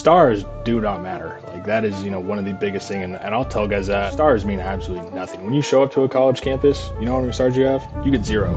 stars do not matter. Like that is, one of the biggest thing. And I'll tell guys that stars mean absolutely nothing. When you show up to a college campus, you know how many stars you have? You get zero.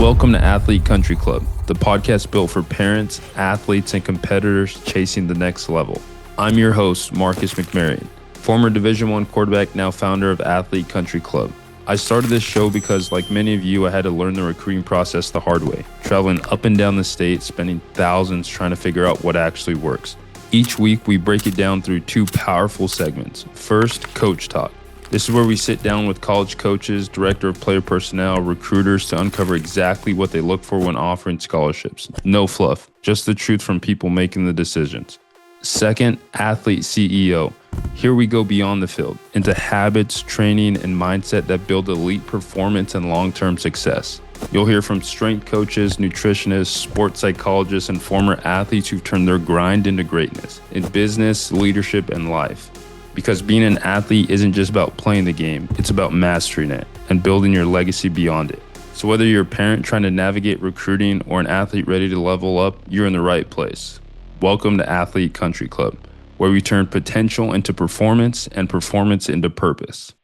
Welcome to Athlete Country Club, the podcast built for parents, athletes, and competitors chasing the next level. I'm your host, Marcus McMarion, former Division I quarterback, now founder of Athlete Country Club. I started this show because, like many of you, I had to learn the recruiting process the hard way, traveling up and down the state, spending thousands trying to figure out what actually works. Each week, we break it down through two powerful segments. First, Coach Talk. This is where we sit down with college coaches, director of player personnel, recruiters to uncover exactly what they look for when offering scholarships. No fluff, just the truth from people making the decisions. Second, Athlete CEO. Here we go beyond the field, into habits, training, and mindset that build elite performance and long-term success. You'll hear from strength coaches, nutritionists, sports psychologists, and former athletes who've turned their grind into greatness in business, leadership, and life. Because being an athlete isn't just about playing the game, it's about mastering it and building your legacy beyond it. So whether you're a parent trying to navigate recruiting or an athlete ready to level up, you're in the right place. Welcome to Athlete Country Club, where we turn potential into performance and performance into purpose.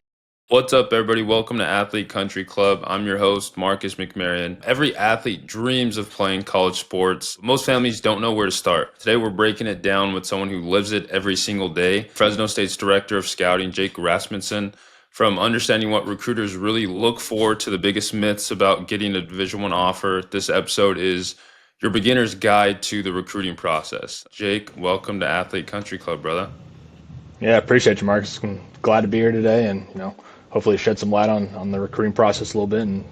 What's up, everybody? Welcome to Athlete Country Club. I'm your host, Marcus McMarion. Every athlete dreams of playing college sports. Most families don't know where to start. Today, we're breaking it down with someone who lives it every single day. Fresno State's Director of Scouting, Jake Rasmussen. From understanding what recruiters really look for to the biggest myths about getting a Division I offer, this episode is your beginner's guide to the recruiting process. Jake, welcome to Athlete Country Club, brother. Yeah, appreciate you, Marcus. I'm glad to be here today and, hopefully shed some light on the recruiting process a little bit and,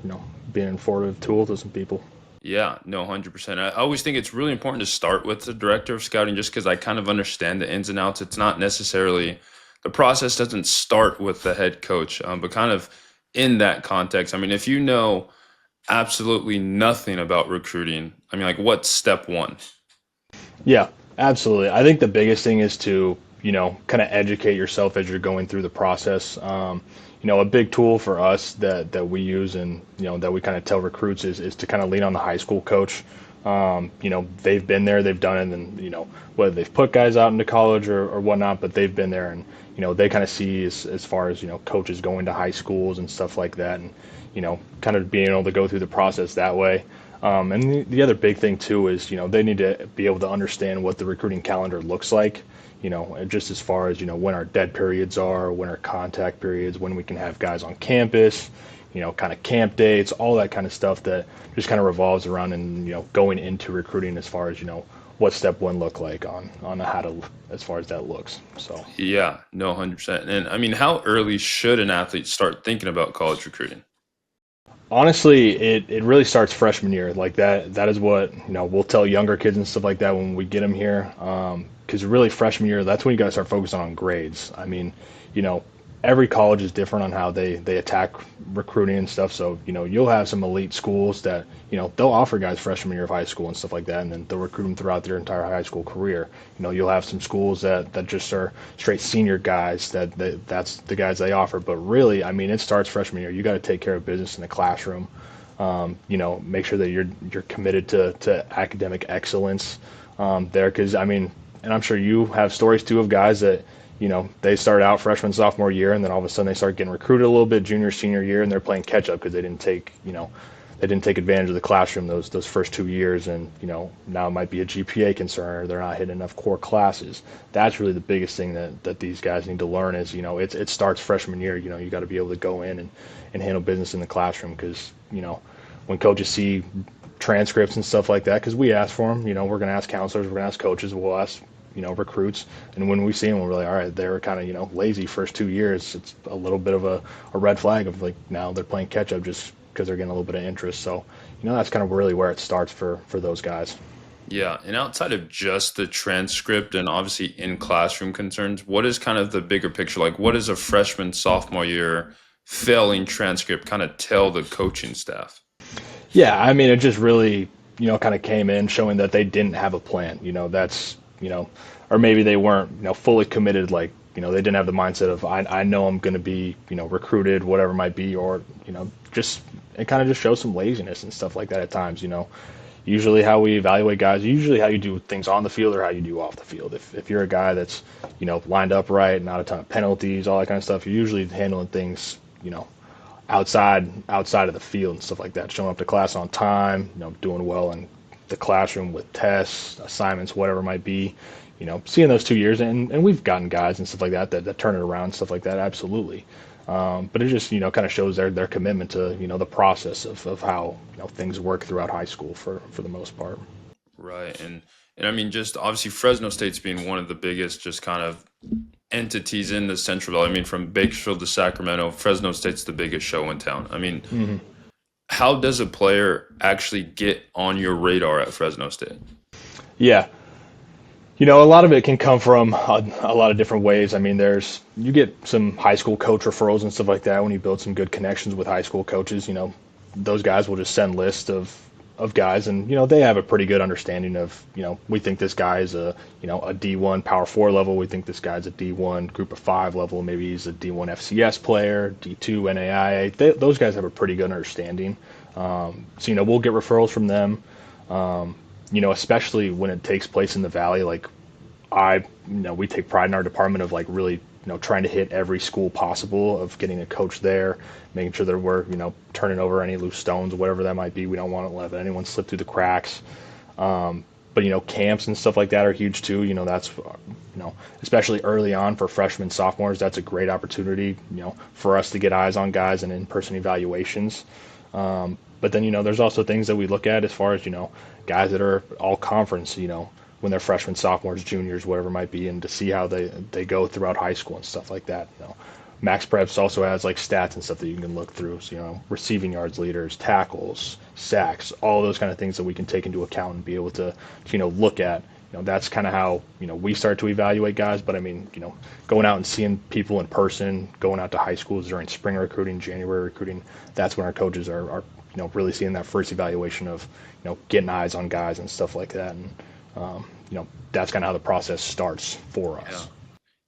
be an informative tool to some people. Yeah, no, 100%. I always think it's really important to start with the director of scouting just because I kind of understand the ins and outs. It's not necessarily, the process doesn't start with the head coach, but kind of in that context. I mean, if you know absolutely nothing about recruiting, what's step one? Yeah, absolutely. I think the biggest thing is to, kind of educate yourself as you're going through the process. A big tool for us that we use and, that we kind of tell recruits is to kind of lean on the high school coach. They've been there, they've done it, and, whether they've put guys out into college or whatnot, but they've been there and, they kind of see as far as, coaches going to high schools and stuff like that and, kind of being able to go through the process that way. And the other big thing too is, they need to be able to understand what the recruiting calendar looks like, just as far as, when our dead periods are, when our contact periods, when we can have guys on campus, kind of camp dates, all that kind of stuff that just kind of revolves around and, going into recruiting as far as, what step one look like on how to, as far as that looks. So, yeah, no, 100%. And how early should an athlete start thinking about college recruiting? Honestly, it really starts freshman year. Like that is what, we'll tell younger kids and stuff like that when we get them here. Because really freshman year, that's when you got to start focusing on grades. I mean, every college is different on how they attack recruiting and stuff. So, you'll have some elite schools that, they'll offer guys freshman year of high school and stuff like that, and then they'll recruit them throughout their entire high school career. You'll have some schools that just are straight senior guys that's the guys they offer. But really, it starts freshman year. You got to take care of business in the classroom. Make sure that you're committed to academic excellence there. Because, and I'm sure you have stories too of guys that, they started out freshman, sophomore year, and then all of a sudden they start getting recruited a little bit junior, senior year, and they're playing catch up because they didn't take advantage of the classroom those first 2 years, and now it might be a GPA concern or they're not hitting enough core classes. That's really the biggest thing that these guys need to learn is it starts freshman year. You got to be able to go in and handle business in the classroom because when coaches see transcripts and stuff like that, because we ask for them, we're going to ask counselors, we're going to ask coaches, we'll ask recruits, and when we see them, we're like, all right, they were kind of lazy first 2 years. It's a little bit of a red flag of like now they're playing catch up just because they're getting a little bit of interest. So that's kind of really where it starts for those guys. Yeah, and outside of just the transcript and obviously in classroom concerns, what is kind of the bigger picture? Like, what does a freshman sophomore year failing transcript kind of tell the coaching staff? Yeah, it just really kind of came in showing that they didn't have a plan. That's or maybe they weren't, fully committed. Like, they didn't have the mindset of, I know I'm going to be, recruited, whatever it might be, or, just, it kind of just shows some laziness and stuff like that at times. usually how we evaluate guys, usually how you do things on the field or how you do off the field. If you're a guy that's, lined up right, not a ton of penalties, all that kind of stuff, you're usually handling things, outside of the field and stuff like that, showing up to class on time, doing well in the classroom with tests, assignments, whatever it might be. Seeing those 2 years, and we've gotten guys and stuff like that turn it around and stuff like that, absolutely. But it just kind of shows their commitment to the process of how things work throughout high school for the most part. Right. And I mean, just obviously Fresno State's being one of the biggest just kind of entities in the Central Valley. I mean, from Bakersfield to Sacramento, Fresno State's the biggest show in town. I mean, Hmm. how does a player actually get on your radar at Fresno State? Yeah, a lot of it can come from a lot of different ways. I mean, you get some high school coach referrals and stuff like that when you build some good connections with high school coaches. Those guys will just send lists of guys, and they have a pretty good understanding of we think this guy is a D1 Power 4 level. We think this guy's a D1 Group of 5 level. Maybe he's a D1 FCS player, D2 NAIA. Those guys have a pretty good understanding. So we'll get referrals from them. Especially when it takes place in the Valley. Like we take pride in our department of like really, trying to hit every school possible of getting a coach there, making sure that we're, turning over any loose stones, whatever that might be. We don't want to let anyone slip through the cracks. But camps and stuff like that are huge too. That's especially early on for freshmen, sophomores, that's a great opportunity, for us to get eyes on guys and in-person evaluations. But then, there's also things that we look at as far as, guys that are all conference, when they're freshmen, sophomores, juniors, whatever it might be, and to see how they go throughout high school and stuff like that. Max Preps also has like stats and stuff that you can look through. So, receiving yards leaders, tackles, sacks, all those kind of things that we can take into account and be able to look at. That's kind of how, we start to evaluate guys. But I mean, going out and seeing people in person, going out to high schools during spring recruiting, January recruiting, that's when our coaches are really seeing that first evaluation of, getting eyes on guys and stuff like that. And, that's kind of how the process starts for Yeah. us.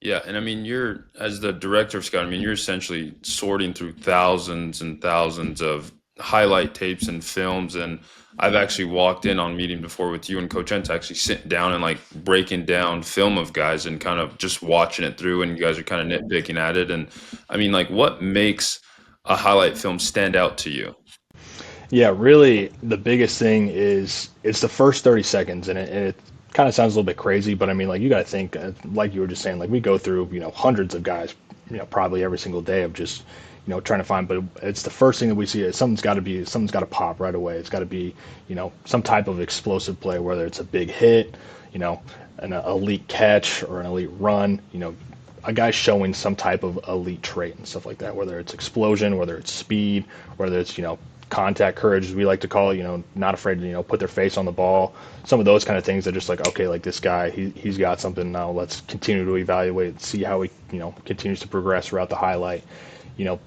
Yeah, and I mean, you're as the director of scouting. I mean, you're essentially sorting through thousands and thousands of highlight tapes and films. And I've actually walked in on meeting before with you and Coach Ent, actually sitting down and like breaking down film of guys and kind of just watching it through. And you guys are kind of nitpicking at it. And I mean, like, what makes a highlight film stand out to you? Yeah, really, the biggest thing is it's the first 30 seconds, and it kind of sounds a little bit crazy, but I mean, like you got to think, like you were just saying, like we go through, hundreds of guys, probably every single day of just, trying to find, but it's the first thing that we see is something's got to pop right away. It's got to be, some type of explosive play, whether it's a big hit, an elite catch or an elite run, a guy showing some type of elite trait and stuff like that, whether it's explosion, whether it's speed, whether it's, contact courage, as we like to call it, not afraid to, put their face on the ball. Some of those kind of things are just like, okay, like this guy, he's got something now. Let's continue to evaluate, see how he, continues to progress throughout the highlight.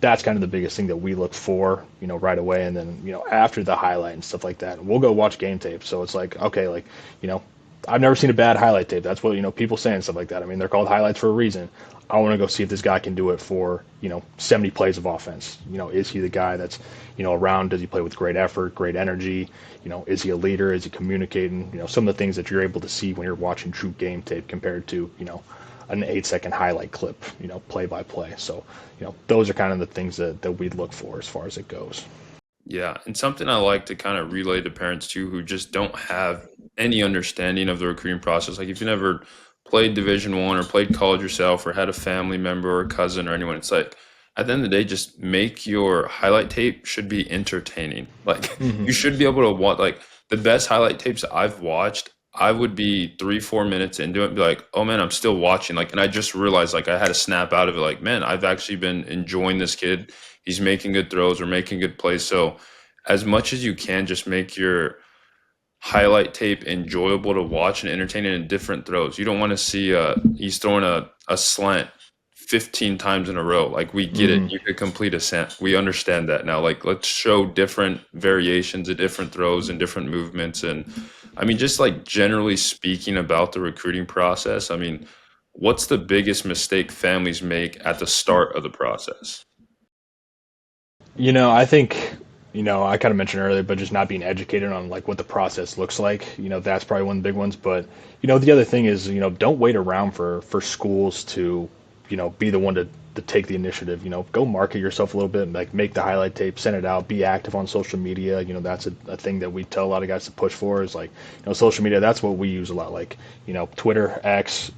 That's kind of the biggest thing that we look for, right away. And then, after the highlight and stuff like that, we'll go watch game tape. So it's like, okay, like, I've never seen a bad highlight tape. That's what, people say and stuff like that. I mean, they're called highlights for a reason. I want to go see if this guy can do it for, 70 plays of offense. Is he the guy that's, around? Does he play with great effort, great energy? Is he a leader? Is he communicating? Some of the things that you're able to see when you're watching true game tape compared to, an 8-second highlight clip, play by play. So, those are kind of the things that we look for as far as it goes. Yeah, and something I like to kind of relay to parents too who just don't have any understanding of the recruiting process. Like if you never played Division 1 or played college yourself or had a family member or a cousin or anyone, it's like at the end of the day, just make your highlight tape should be entertaining. Like Hmm. you should be able to watch like the best highlight tapes I've watched. I would be 3, 4 minutes into it and be like, oh man, I'm still watching. Like, and I just realized like I had to snap out of it. Like, man, I've actually been enjoying this kid. He's making good throws or making good plays. So as much as you can, just make your highlight tape enjoyable to watch and entertaining in different throws. You don't want to see he's throwing a slant 15 times in a row. Like we get it. Hmm. You could complete a slant. We understand that now. Like let's show different variations of different throws and different movements. And I mean, just like generally speaking about the recruiting process, I mean, what's the biggest mistake families make at the start of the process? I think, I kind of mentioned earlier, but just not being educated on like what the process looks like. That's probably one of the big ones. But the other thing is, don't wait around for schools to, be the one to take the initiative. Go market yourself a little bit, like make the highlight tape, send it out, be active on social media. That's a thing that we tell a lot of guys to push for is like, social media. That's what we use a lot, like, Twitter, X.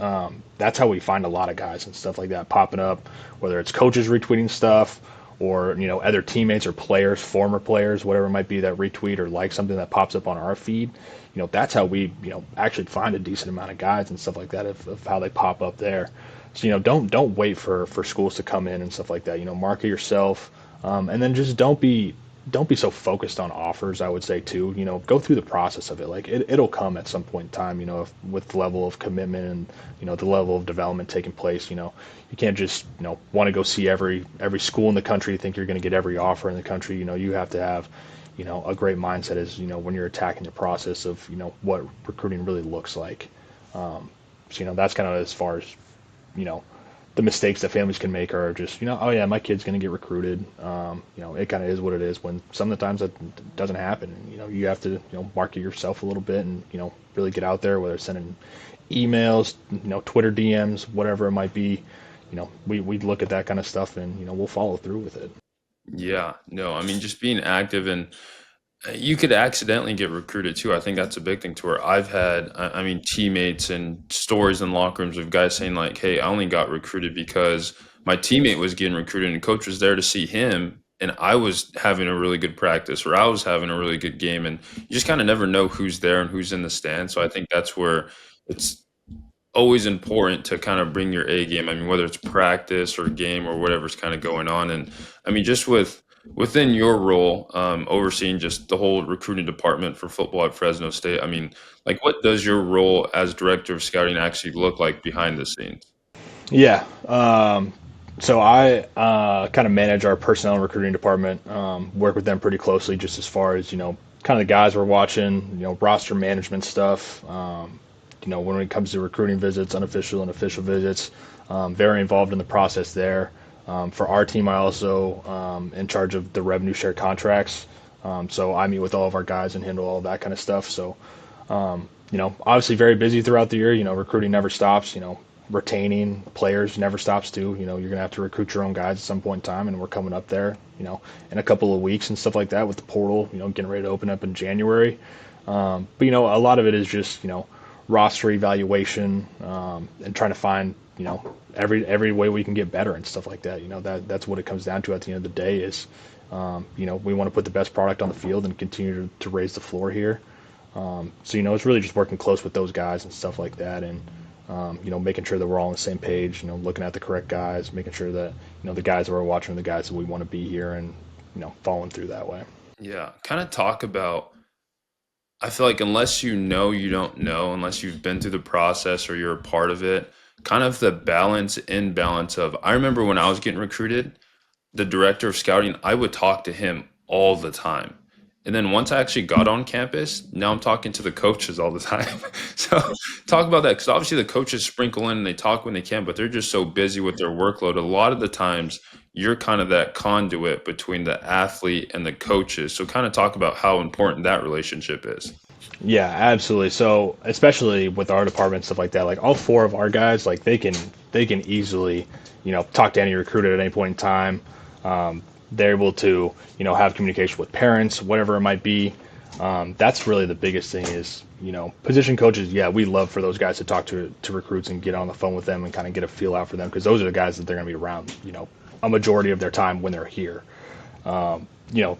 That's how we find a lot of guys and stuff like that popping up, whether it's coaches retweeting stuff or other teammates or players, former players, whatever it might be, that retweet or like something that pops up on our feed. That's how we actually find a decent amount of guys and stuff like that of how they pop up there. So don't wait for schools to come in and stuff like that. Market yourself, and then just don't be so focused on offers. I would say too. Go through the process of it. Like it'll come at some point in time. With the level of commitment and the level of development taking place. You can't just want to go see every school in the country. Think you're going to get every offer in the country. You have to have a great mindset as when you're attacking the process of what recruiting really looks like. So that's kind of as far as you know the mistakes that families can make are just oh yeah, my kid's going to get recruited. It kind of is what it is, when some of the times that doesn't happen. You have to market yourself a little bit and really get out there, whether it's sending emails, Twitter DMs, whatever it might be. We look at that kind of stuff, and we'll follow through with it. Yeah, no, I mean, just being active, and you could accidentally get recruited too. I think that's a big thing to where I've had, I mean, teammates and stories in locker rooms of guys saying like, "Hey, I only got recruited because my teammate was getting recruited and coach was there to see him, and I was having a really good practice or I was having a really good game." And you just kind of never know who's there and who's in the stand. So I think that's where it's always important to kind of bring your A game. I mean, whether it's practice or game or whatever's kind of going on. And I mean, just within your role, overseeing just the whole recruiting department for football at Fresno State, I mean, like, what does your role as director of scouting actually look like behind the scenes? Yeah. So I kind of manage our personnel and recruiting department. Work with them pretty closely, just as far as kind of the guys we're watching. Roster management stuff. When it comes to recruiting visits, unofficial and official visits, very involved in the process there. For our team, I also in charge of the revenue share contracts. So I meet with all of our guys and handle all that kind of stuff. So obviously very busy throughout the year. Recruiting never stops. Retaining players never stops too. You're gonna have to recruit your own guys at some point in time, and we're coming up there. In a couple of weeks and stuff like that with the portal. Getting ready to open up in January. But a lot of it is just roster evaluation, and trying to find every way we can get better and stuff like that. That's what it comes down to at the end of the day is we want to put the best product on the field and continue to raise the floor here. So it's really just working close with those guys and stuff like that, and making sure that we're all on the same page. Looking at the correct guys, making sure that the guys that we're watching are the guys that we want to be here, and following through that way. Yeah, kind of talk about, I feel like unless you know, you don't know, unless you've been through the process or you're a part of it, kind of the imbalance of, I remember when I was getting recruited, the director of scouting, I would talk to him all the time. And then once I actually got on campus, now I'm talking to the coaches all the time. So talk about that, because obviously the coaches sprinkle in and they talk when they can, but they're just so busy with their workload. A lot of the times you're kind of that conduit between the athlete and the coaches. So kind of talk about how important that relationship is. Yeah, absolutely. So especially with our department, stuff like that, like all four of our guys, like they can easily, talk to any recruiter at any point in time. They're able to, have communication with parents, whatever it might be. That's really the biggest thing is, position coaches. Yeah, we love for those guys to talk to recruits and get on the phone with them and kind of get a feel out for them, because those are the guys that they're going to be around, a majority of their time when they're here. Um, you know,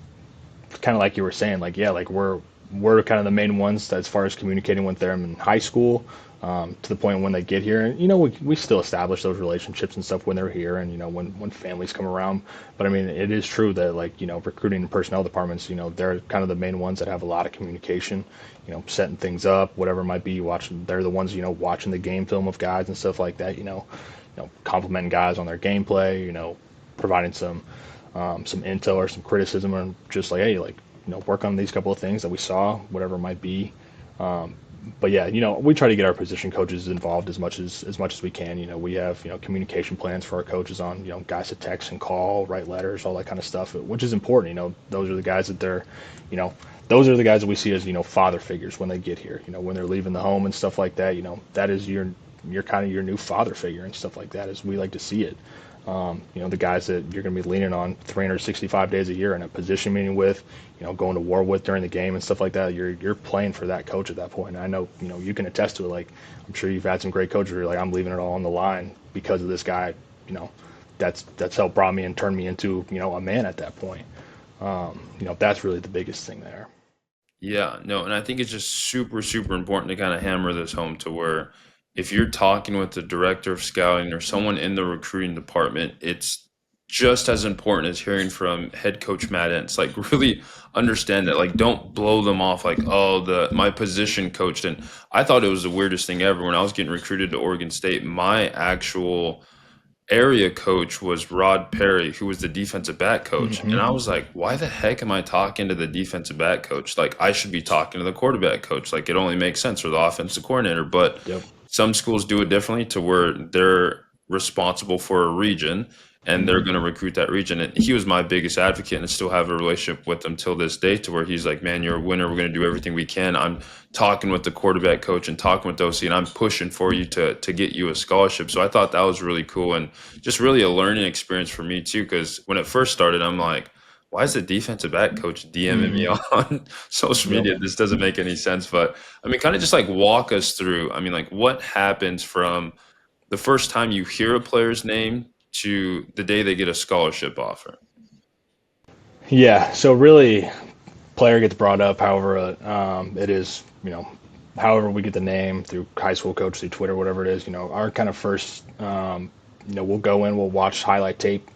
Kind of like you were saying, like yeah, like we're kind of the main ones that, as far as communicating with them in high school, to the point when they get here. And we still establish those relationships and stuff when they're here, and when families come around. But I mean, it is true that, like, recruiting and personnel departments, they're kind of the main ones that have a lot of communication, setting things up, whatever it might be. Watching, they're the ones, watching the game film of guys and stuff like that. Complimenting guys on their gameplay. Providing some intel or some criticism, or just like, hey, like, work on these couple of things that we saw, whatever it might be. But yeah, we try to get our position coaches involved as much as we can. We have communication plans for our coaches on guys to text and call, write letters, all that kind of stuff, which is important. Those are the guys that you know, those are the guys that we see as father figures when they get here. When they're leaving the home and stuff like that. That is your kind of your new father figure and stuff like that, as we like to see it. The guys that you're going to be leaning on 365 days a year in a position meeting with, going to war with during the game and stuff like that. You're playing for that coach at that point. And I know, you can attest to it. Like, I'm sure you've had some great coaches who are like, I'm leaving it all on the line because of this guy. That's helped brought me and turned me into, a man at that point. That's really the biggest thing there. Yeah, no, and I think it's just super, super important to kind of hammer this home to where if you're talking with the director of scouting or someone in the recruiting department, it's just as important as hearing from head coach Matt Entz. Like, really understand that. Like, don't blow them off like, oh, the my position coach. And I thought it was the weirdest thing ever when I was getting recruited to Oregon State. My actual area coach was Rod Perry, who was the defensive back coach. Hmm. And I was like, why the heck am I talking to the defensive back coach? Like, I should be talking to the quarterback coach. Like, it only makes sense, or the offensive coordinator. But Yep. some schools do it differently to where they're responsible for a region and they're Hmm. going to recruit that region. And he was my biggest advocate, and I still have a relationship with him till this day, to where he's like, man, you're a winner. We're going to do everything we can. I'm talking with the quarterback coach and talking with OC, and I'm pushing for you to get you a scholarship. So I thought that was really cool and just really a learning experience for me too. Because when it first started, I'm like, why is the defensive back coach DMing me Hmm. on social Yep. media? This doesn't make any sense. But I mean, kind of just like walk us through. I mean, like, what happens from the first time you hear a player's name to the day they get a scholarship offer? Yeah. So really, player gets brought up, however it is, however we get the name through high school coach, through Twitter, whatever it is. Our kind of first, we'll go in, we'll watch highlight tape,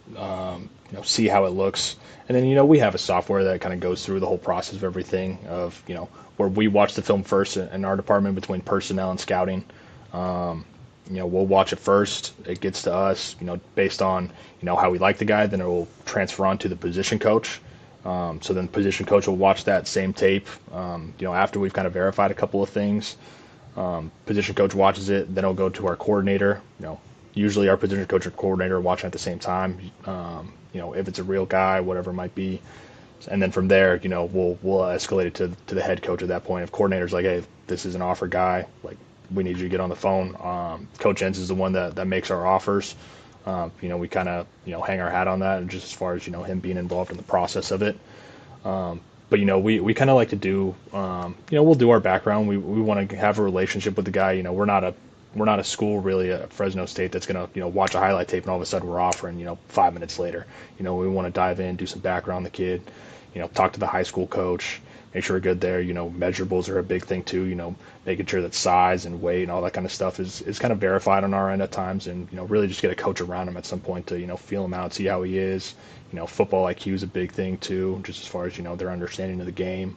see how it looks, and then we have a software that kind of goes through the whole process of everything of where we watch the film first in our department between personnel and scouting. We'll watch it first. It gets to us, based on how we like the guy. Then it will transfer on to the position coach. So then the position coach will watch that same tape, after we've kind of verified a couple of things. Position coach watches it, then it'll go to our coordinator. Usually our position coach or coordinator are watching at the same time. If it's a real guy, whatever it might be, and then from there, we'll escalate it to the head coach at that point. If coordinator's like, hey, this is an offer guy, like, we need you to get on the phone. Coach Enz is the one that makes our offers. We kind of hang our hat on that, and just as far as him being involved in the process of it. But we kind of like to do, we'll do our background. We want to have a relationship with the guy. We're not a school really at Fresno State that's gonna watch a highlight tape and all of a sudden we're offering 5 minutes later. We want to dive in, do some background on the kid, talk to the high school coach, make sure we're good there. Measurables are a big thing too. Making sure that size and weight and all that kind of stuff is kind of verified on our end at times, and really just get a coach around him at some point to feel him out, see how he is. Football IQ is a big thing too, just as far as their understanding of the game.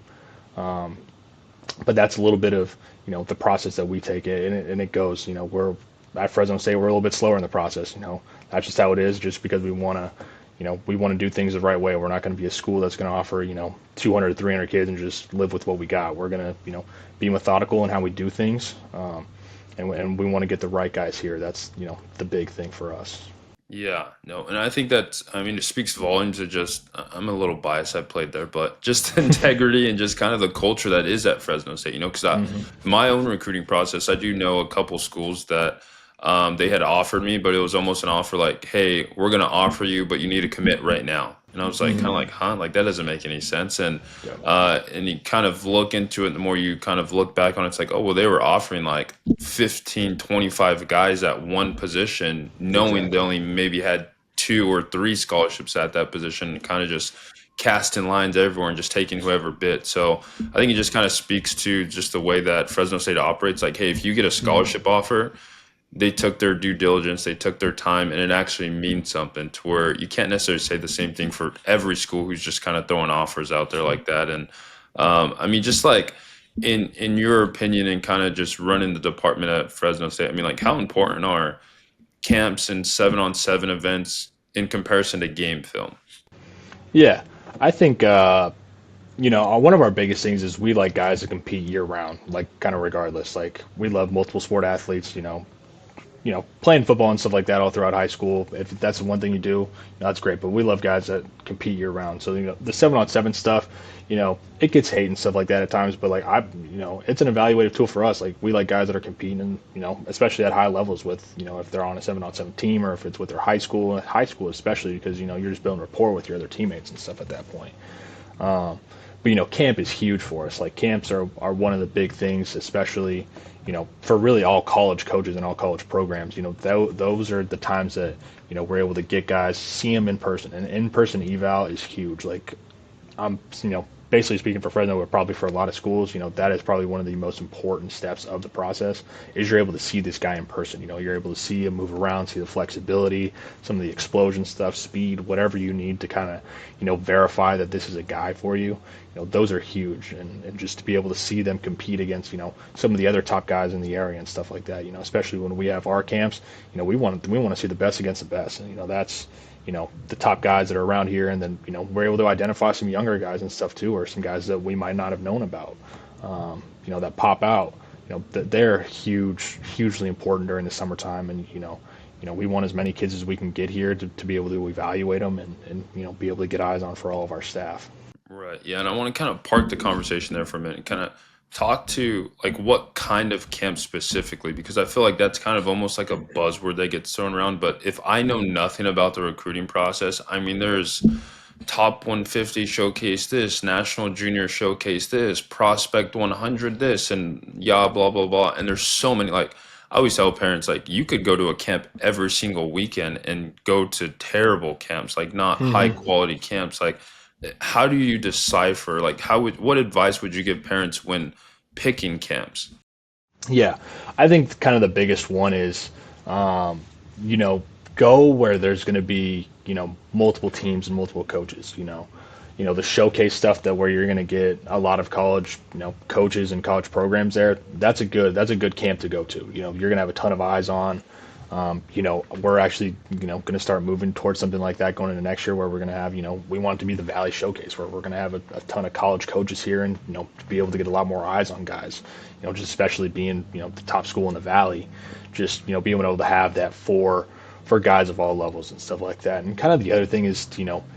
But that's a little bit of the process that we take it, and it goes. We're at Fresno State, we're a little bit slower in the process. That's just how it is. Just because we want to do things the right way. We're not going to be a school that's going to offer 200 to 300 kids and just live with what we got. We're going to be methodical in how we do things, and we want to get the right guys here. That's the big thing for us. Yeah, no, and I think that's, I mean, it speaks volumes of just, I'm a little biased, I played there, but just the integrity and just kind of the culture that is at Fresno State, because Hmm. my own recruiting process, I do know a couple schools that they had offered me, but it was almost an offer like, hey, we're going to offer you, but you need to commit right now. And I was like, kind of Hmm. like, huh? Like, that doesn't make any sense. Yeah. And you kind of look into it, the more you kind of look back on it, it's like, oh, well, they were offering like 15, 25 guys at one position, knowing they Exactly. only maybe had two or three scholarships at that position, kind of just casting lines everywhere and just taking whoever bit. So I think it just kind of speaks to just the way that Fresno State operates. Like, hey, if you get a Hmm. scholarship offer, they took their due diligence, they took their time, and it actually means something to where you can't necessarily say the same thing for every school who's just kind of throwing offers out there like that. And I mean, just like in your opinion, and kind of just running the department at Fresno State, I mean, like, how important are camps and 7-on-7 events in comparison to game film? Yeah, I think. one of our biggest things is we like guys that compete year round, like kind of regardless. Like we love multiple sport athletes, playing football and stuff like that all throughout high school. If that's the one thing you do, that's great. But we love guys that compete year round. So the 7-on-7 stuff, it gets hate and stuff like that at times. But like it's an evaluative tool for us. Like we like guys that are competing, and especially at high levels with if they're on a 7-on-7 team or if it's with their high school especially because you're just building rapport with your other teammates and stuff at that point. But camp is huge for us. Like camps are one of the big things, especially for really all college coaches and all college programs. Those are the times that we're able to get guys, see them in person, and in-person eval is huge. Like I'm, basically speaking for Fresno, but probably for a lot of schools, that is probably one of the most important steps of the process is you're able to see this guy in person. You're able to see him move around, see the flexibility, some of the explosion stuff, speed, whatever you need to kind of, verify that this is a guy for you. Those are huge. And just to be able to see them compete against, some of the other top guys in the area and stuff like that, especially when we have our camps, we want to see the best against the best. And, that's, the top guys that are around here, and then we're able to identify some younger guys and stuff too, or some guys that we might not have known about, that pop out. That they're hugely important during the summertime, and we want as many kids as we can get here to be able to evaluate them and be able to get eyes on for all of our staff. Right. Yeah, and I want to kind of park the conversation there for a minute. Kind of talk to like what kind of camp specifically, because I feel like that's kind of almost like a buzzword that gets thrown around. But if I know nothing about the recruiting process, I mean, there's top 150 showcase this, national junior showcase this, prospect 100 this, and yeah, blah blah blah. And there's so many. Like I always tell parents, like you could go to a camp every single weekend and go to terrible camps, like not high Hmm. quality camps. Like how do you decipher? Like what advice would you give parents when picking camps? Yeah, I think kind of the biggest one is, um, you know, go where there's going to be, multiple teams and multiple coaches. The showcase stuff that where you're going to get a lot of college, coaches and college programs there. That's a good camp to go to. You're going to have a ton of eyes on. We're actually, going to start moving towards something like that going into next year where we're going to have, we want it to be the Valley Showcase where we're going to have a ton of college coaches here and, to be able to get a lot more eyes on guys, just especially being, the top school in the Valley, just, being able to have that for guys of all levels and stuff like that. And kind of the other thing is,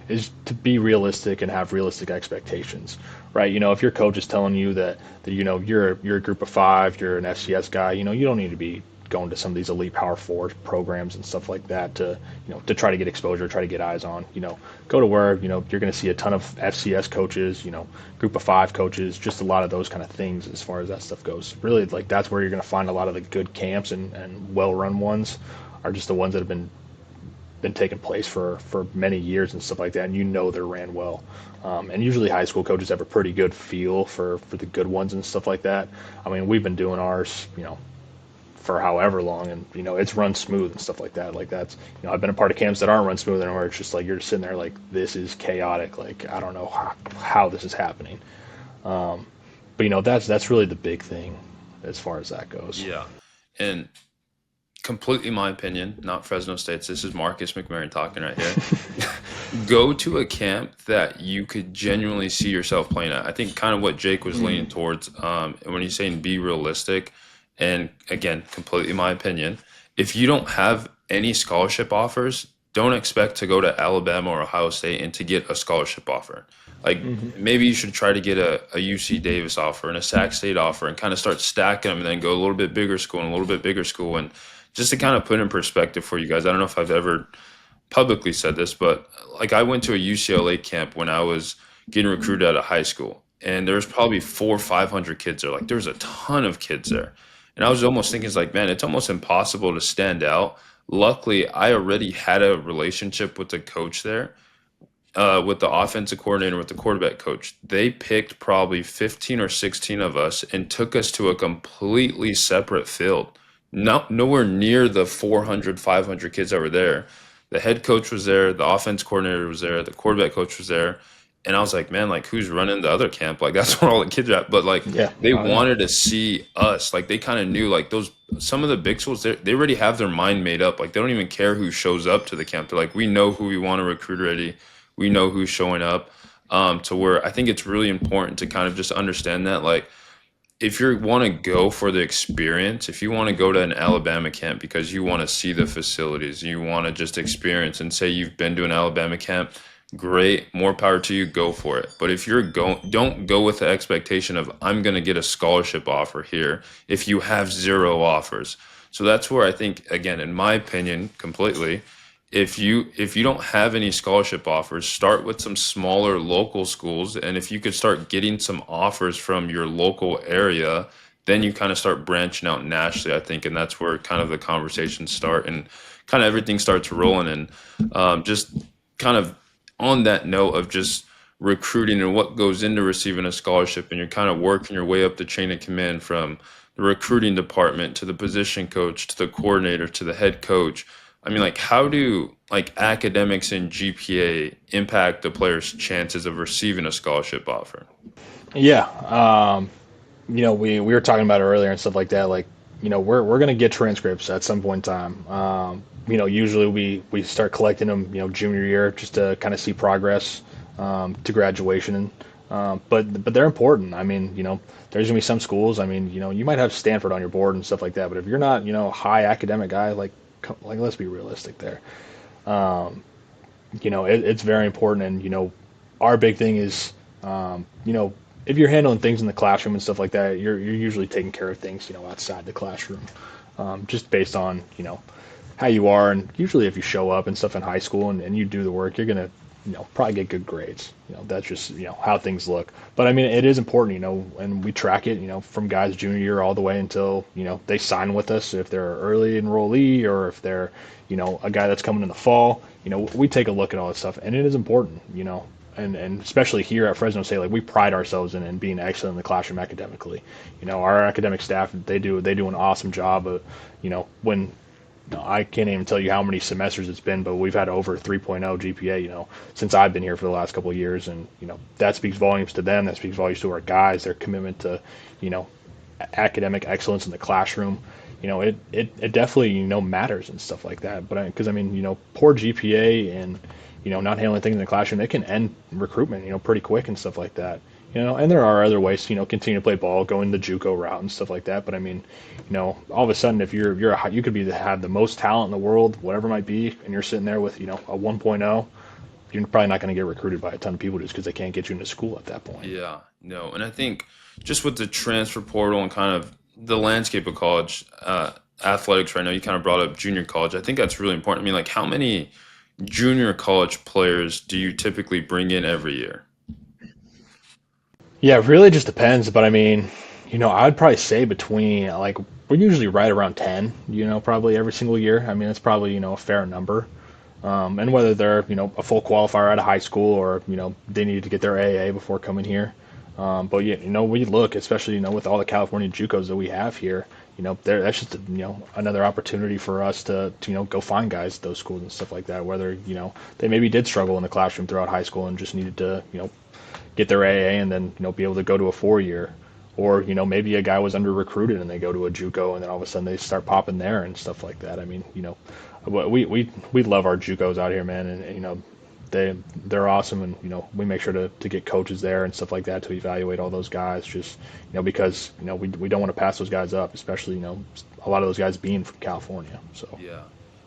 is to be realistic and have realistic expectations, right? If your coach is telling you that you're a group of five, you're an FCS guy, you don't need to be going to some of these elite power four programs and stuff like that to try to get exposure, try to get eyes on, go to where, you're going to see a ton of FCS coaches, group of five coaches, just a lot of those kind of things as far as that stuff goes. Really, like that's where you're going to find a lot of the good camps and well-run ones are just the ones that have been taking place for many years and stuff like that, and they're ran well. And usually high school coaches have a pretty good feel for the good ones and stuff like that. I mean, we've been doing ours, for however long, and it's run smooth and stuff like that. Like that's I've been a part of camps that aren't run smooth and where it's just like you're just sitting there like this is chaotic. Like I don't know how this is happening. But that's really the big thing as far as that goes. Yeah. And completely my opinion, not Fresno State's. This is Marcus McMarion talking right here. Go to a camp that you could genuinely see yourself playing at. I think kind of what Jake was leaning towards when he's saying be realistic, and again, completely my opinion. If you don't have any scholarship offers, don't expect to go to Alabama or Ohio State and to get a scholarship offer. Like Hmm. maybe you should try to get a UC Davis offer and a Sac State offer and kind of start stacking them and then go a little bit bigger school and a little bit bigger school. And just to kind of put in perspective for you guys, I don't know if I've ever publicly said this, but like I went to a UCLA camp when I was getting recruited out of high school, and there's probably 400 or 500 kids there. Like there's a ton of kids there, and I was almost thinking, it's like, man, it's almost impossible to stand out. Luckily, I already had a relationship with the coach there, with the offensive coordinator, with the quarterback coach. They picked probably 15 or 16 of us and took us to a completely separate field. Nowhere near the 400, 500 kids that were there. The head coach was there, the offense coordinator was there, the quarterback coach was there. And I was like, man, like who's running the other camp? Like that's where all the kids are at. But like Yeah. they Oh yeah. wanted to see us. Like they kind of knew like those some of the big schools, they already have their mind made up. Like they don't even care who shows up to the camp. They're like, we know who we want to recruit already. We know who's showing up. to where I think it's really important to kind of just understand that, like, if you want to go for the experience, if you want to go to an Alabama camp because you want to see the facilities, you want to just experience and say you've been to an Alabama camp, great, more power to you, go for it. But if you're going, don't go with the expectation of I'm going to get a scholarship offer here if you have zero offers. So that's where I think, again, in my opinion, completely, if you don't have any scholarship offers, start with some smaller local schools, and if you could start getting some offers from your local area, then you kind of start branching out nationally, I think, and that's where kind of the conversations start and kind of everything starts rolling. And just kind of on that note of just recruiting and what goes into receiving a scholarship, and you're kind of working your way up the chain of command from the recruiting department to the position coach to the coordinator to the head coach. I mean, like, how do like academics and GPA impact the player's chances of receiving a scholarship offer? Yeah. We were talking about it earlier and stuff like that. Like, we're gonna get transcripts at some point in time. Usually we start collecting them, junior year just to kind of see progress to graduation. But they're important. I mean, there's gonna be some schools. I mean, you might have Stanford on your board and stuff like that. But if you're not, a high academic guy, like let's be realistic there. It's very important. And our big thing is, if you're handling things in the classroom and stuff like that, you're usually taking care of things, outside the classroom, just based on how you are. And usually, if you show up and stuff in high school and you do the work, you're gonna probably get good grades. That's just how things look. But I mean, it is important, and we track it, from guys junior year all the way until they sign with us. If they're early enrollee or if they're a guy that's coming in the fall, we take a look at all this stuff, and it is important, and especially here at Fresno State, like we pride ourselves in being excellent in the classroom academically. Our academic staff, they do an awesome job of, when I can't even tell you how many semesters it's been, but we've had over 3.0 GPA, since I've been here for the last couple of years. And, that speaks volumes to them. That speaks volumes to our guys, their commitment to, you know, academic excellence in the classroom. It definitely, matters and stuff like that. But because I mean, poor GPA and, not handling things in the classroom, it can end recruitment, pretty quick and stuff like that. And there are other ways to, continue to play ball, go in the JUCO route and stuff like that. But I mean, all of a sudden, if you could have the most talent in the world, whatever it might be, and you're sitting there with, a 1.0, you're probably not going to get recruited by a ton of people just because they can't get you into school at that point. Yeah, no, and I think just with the transfer portal and kind of the landscape of college athletics right now, you kind of brought up junior college. I think that's really important. I mean, like, how many junior college players do you typically bring in every year? Yeah, it really just depends. But I mean, I'd probably say between like we're usually right around 10, probably every single year. I mean, it's probably, a fair number. And whether they're, a full qualifier out of high school or, they need to get their AA before coming here. But yeah, we look, especially, with all the California JUCOs that we have here, that's just, another opportunity for us to, go find guys at those schools and stuff like that, whether, they maybe did struggle in the classroom throughout high school and just needed to, get their AA and then, be able to go to a 4 year. Or, maybe a guy was under recruited and they go to a JUCO and then all of a sudden they start popping there and stuff like that. I mean, we love our JUCOs out here, man, and they're awesome, and we make sure to get coaches there and stuff like that to evaluate all those guys, just because we don't want to pass those guys up, especially a lot of those guys being from California. So Yeah.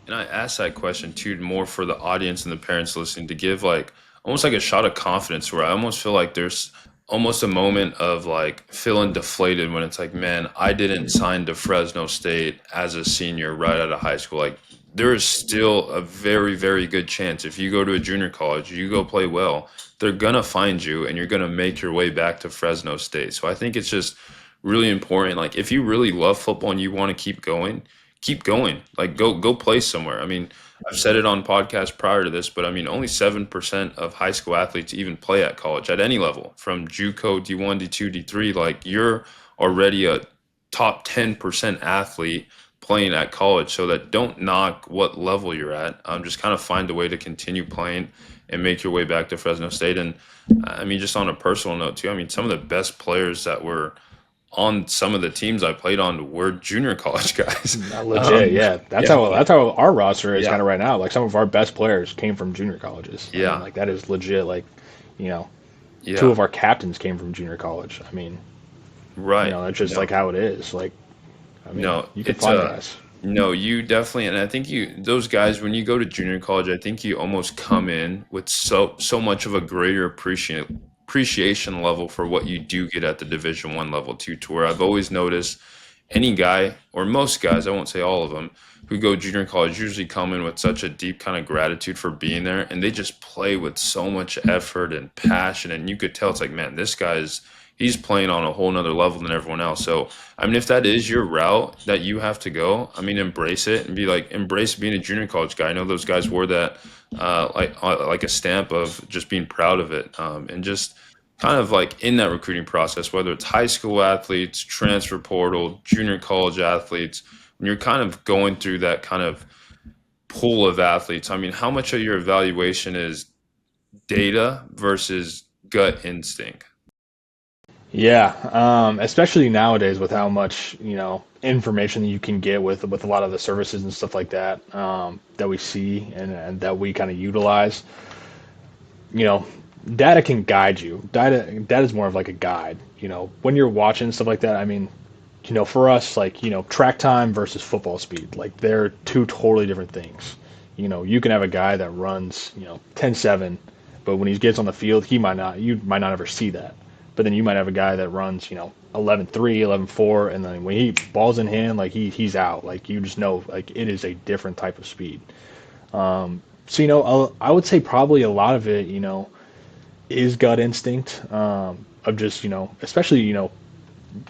And I asked that question too, more for the audience and the parents listening to give like almost like a shot of confidence where I almost feel like there's almost a moment of like feeling deflated when it's like, man, I didn't sign to Fresno State as a senior right out of high school. Like, there is still a very, very good chance if you go to a junior college, you go play well, they're going to find you and you're going to make your way back to Fresno State. So I think it's just really important. Like, if you really love football and you want to keep going. Like, go play somewhere. I mean, I've said it on podcasts prior to this, but I mean, only 7% of high school athletes even play at college at any level, from JUCO, D1, D2, D3. Like, you're already a top 10% athlete playing at college, so that don't knock what level you're at. Just kind of find a way to continue playing and make your way back to Fresno State. And I mean, just on a personal note too, I mean, some of the best players that were on some of the teams I played on were junior college guys. not legit, Um, yeah. That's yeah, how our roster is yeah, kind of right now. Like some of our best players came from junior colleges. I mean, yeah. like that is legit. Like, you know, two Yeah. of our captains came from junior college. I mean, Right. that's just No. like how it is. Like, I mean, No, you can it's find guys. no, you definitely, and I think you those guys when you go to junior college, I think you almost come in with so much of a greater appreciation level for what you do get at the Division 1 level too, to where I've always noticed any guy or most guys, I won't say all of them, who go junior college usually come in with such a deep kind of gratitude for being there, and they just play with so much effort and passion, and you could tell it's like, man, this guy's he's playing on a whole nother level than everyone else. So I mean, if that is your route that you have to go, I mean, embrace it and be like, embrace being a junior college guy. I know those guys wore that like a stamp of just being proud of it, and just kind of like in that recruiting process, whether it's high school athletes, transfer portal, junior college athletes, when you're kind of going through that kind of pool of athletes. I mean, how much of your evaluation is data versus gut instinct? Yeah, especially nowadays with how much information you can get with a lot of the services and stuff like that that we see and that we kind of utilize. You know, data can guide you. Data is more of like a guide. When you're watching stuff like that. I mean, for us, like track time versus football speed, like they're two totally different things. You can have a guy that runs 10-7, but when he gets on the field, you might not ever see that. But then you might have a guy that runs 11-3, 11-4, and then when he balls in hand, like he's out. Like you just know, like it is a different type of speed. So I would say probably a lot of it is gut instinct, of just especially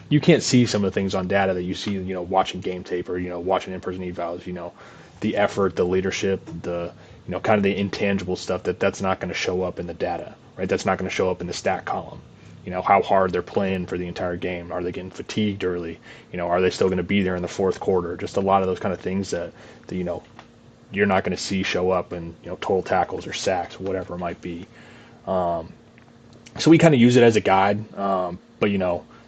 you can't see some of the things on data that you see, watching game tape or, watching in-person evals, the effort, the leadership, the, kind of the intangible stuff that's not going to show up in the data, right? That's not going to show up in the stat column. How hard they're playing for the entire game. Are they getting fatigued early? Are they still going to be there in the fourth quarter? Just a lot of those kind of things that you're not going to see show up in, total tackles or sacks, whatever it might be. So we kind of use it as a guide. But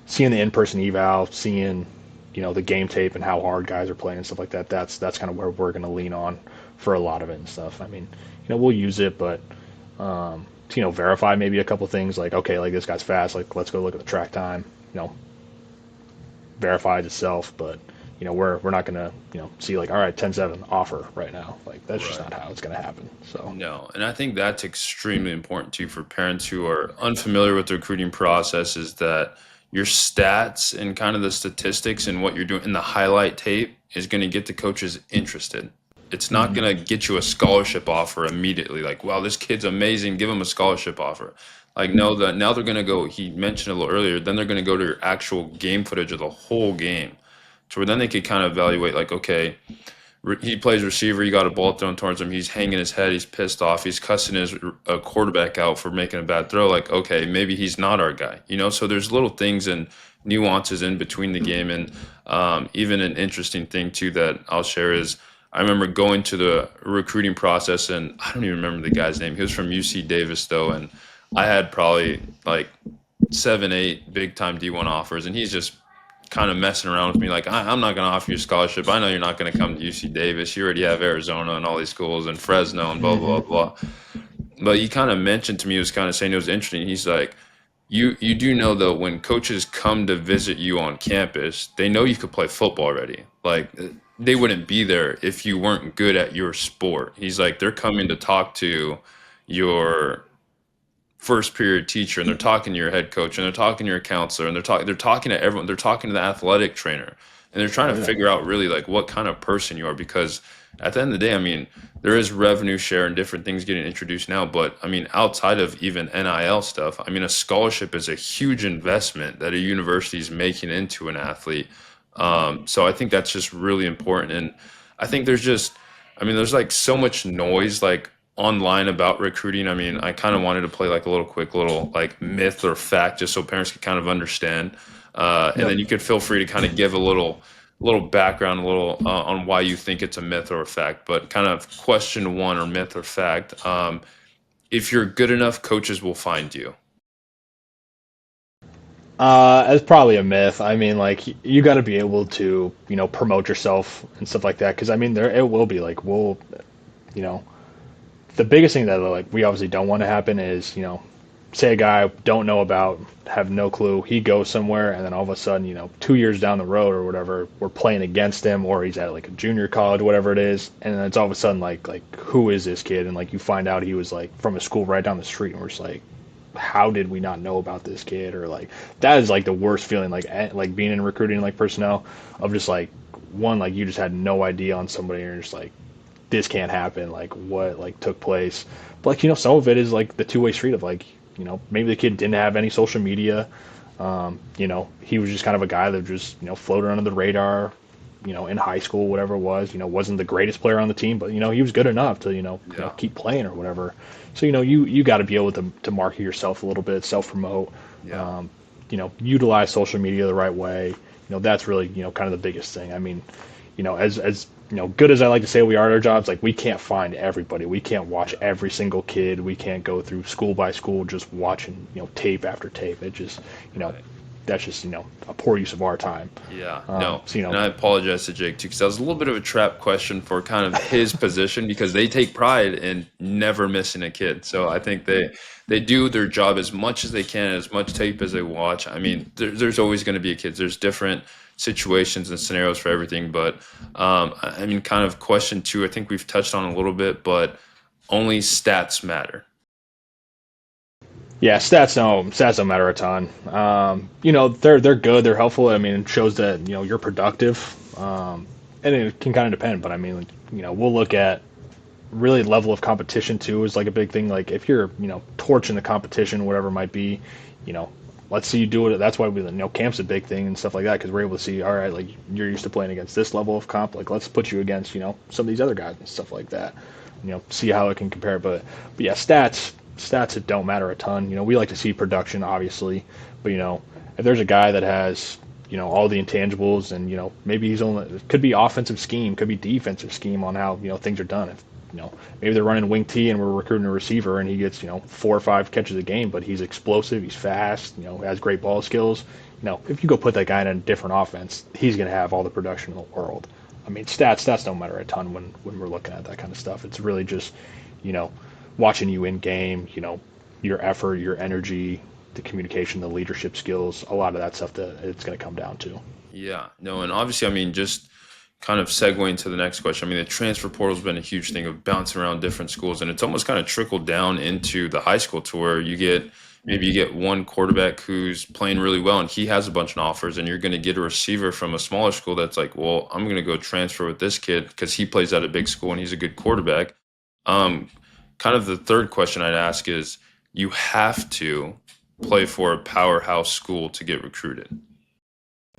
seeing the in-person eval, seeing the game tape and how hard guys are playing and stuff like that. That's kind of where we're going to lean on for a lot of it and stuff. I mean, we'll use it, but to, verify maybe a couple things like, okay, like this guy's fast, like let's go look at the track time. Verifies itself, but we're not going to see like, all right, 10-7 offer right now. Like that's just Right. not how it's going to happen. So No, and I think that's extremely important too for parents who are unfamiliar with the recruiting process is that your stats and kind of the statistics and what you're doing in the highlight tape is going to get the coaches interested. It's not mhm. going to get you a scholarship offer immediately. Like, wow, this kid's amazing. Give him a scholarship offer. Like, no, that now they're going to go. He mentioned a little earlier. Then they're going to go to your actual game footage of the whole game, so where then they could kind of evaluate, like, okay, he plays receiver. You got a ball thrown towards him. He's hanging his head. He's pissed off. He's cussing his quarterback out for making a bad throw. Like, okay, maybe he's not our guy. So there's little things and nuances in between the game, and even an interesting thing too that I'll share is I remember going to the recruiting process, and I don't even remember the guy's name. He was from UC Davis though, and I had probably like 7, 8 big time D1 offers, and he's just kind of messing around with me. Like, I'm not going to offer you a scholarship. I know you're not going to come to UC Davis. You already have Arizona and all these schools and Fresno and blah, blah, Mhm. blah, blah. But he kind of mentioned to me, he was kind of saying it was interesting. He's like, you do know though, when coaches come to visit you on campus, they know you could play football already. Like, they wouldn't be there if you weren't good at your sport. He's like, they're coming to talk to your first period teacher, and they're talking to your head coach, and they're talking to your counselor, and they're talking to everyone. They're talking to the athletic trainer, and they're trying Oh to yeah. figure out really like what kind of person you are, because at the end of the day, I mean, there is revenue share and different things getting introduced now, but I mean, outside of even NIL stuff, I mean, a scholarship is a huge investment that a university is making into an athlete. So I think that's just really important, and I think I mean, there's like so much noise like online about recruiting. I mean, I kind of wanted to play like a little quick little like myth or fact just so parents could kind of understand. And Yep. then you could feel free to kind of give a little background, a little on why you think it's a myth or a fact. But kind of question one or myth or fact. If you're good enough, coaches will find you. It's probably a myth. I mean, like you got to be able to, promote yourself and stuff like that. Because I mean, there it will be like you know, the biggest thing that like we obviously don't want to happen is, say a guy don't know about, have no clue, he goes somewhere, and then all of a sudden, 2 years down the road or whatever, we're playing against him, or he's at like a junior college, whatever it is, and then it's all of a sudden like who is this kid? And like you find out he was like from a school right down the street, and we're just like, how did we not know about this kid? Or like that is like the worst feeling, like being in recruiting like personnel, of just like one, like you just had no idea on somebody, and you're just like, this can't happen, like what like took place. But like some of it is like the two-way street of like, maybe the kid didn't have any social media. He was just kind of a guy that just floated under the radar, in high school, whatever it was. Wasn't the greatest player on the team, but he was good enough to Yeah. keep playing or whatever. So you got to be able to market yourself a little bit, self promote, Yeah. utilize social media the right way. That's really kind of the biggest thing. I mean, as good as I like to say we are at our jobs, like we can't find everybody. We can't watch every single kid. We can't go through school by school just watching tape after tape. It just Right. that's just a poor use of our time. Yeah, no. So And I apologize to Jake too, because that was a little bit of a trap question for kind of his position because they take pride in never missing a kid. So I think they do their job as much as they can, as much tape as they watch. I mean, there's always going to be a kid. There's different situations and scenarios for everything. But I mean, kind of question two, I think we've touched on a little bit, but only stats matter. yeah, stats don't matter a ton. They're good, they're helpful. I mean, it shows that you're productive, and it can kind of depend. But I mean, like, we'll look at really level of competition too is like a big thing. Like if you're torching the competition, whatever it might be, you know, let's see you do it. That's why we camp's a big thing and stuff like that because we're able to see, all right, like you're used to playing against this level of comp, like let's put you against some of these other guys and stuff like that. See how it can compare. But yeah, stats it don't matter a ton. We like to see production obviously, but if there's a guy that has all the intangibles and maybe he's only, it could be offensive scheme, could be defensive scheme on how things are done. If maybe they're running wing T and we're recruiting a receiver and he gets 4 or 5 catches a game, but he's explosive, he's fast, has great ball skills. If you go put that guy in a different offense, he's going to have all the production in the world. I mean, stats don't matter a ton when we're looking at that kind of stuff. It's really just you know watching you in game, your effort, your energy, the communication, the leadership skills, a lot of that stuff that it's going to come down to. Yeah, no, and obviously, I mean, just kind of segueing to the next question. I mean, the transfer portal has been a huge thing of bouncing around different schools, and it's almost kind of trickled down into the high school to where you get maybe you get one quarterback who's playing really well and he has a bunch of offers, and you're going to get a receiver from a smaller school that's like, well, I'm going to go transfer with this kid because he plays at a big school and he's a good quarterback. Um, Kind of the third question I'd ask is, you have to play for a powerhouse school to get recruited.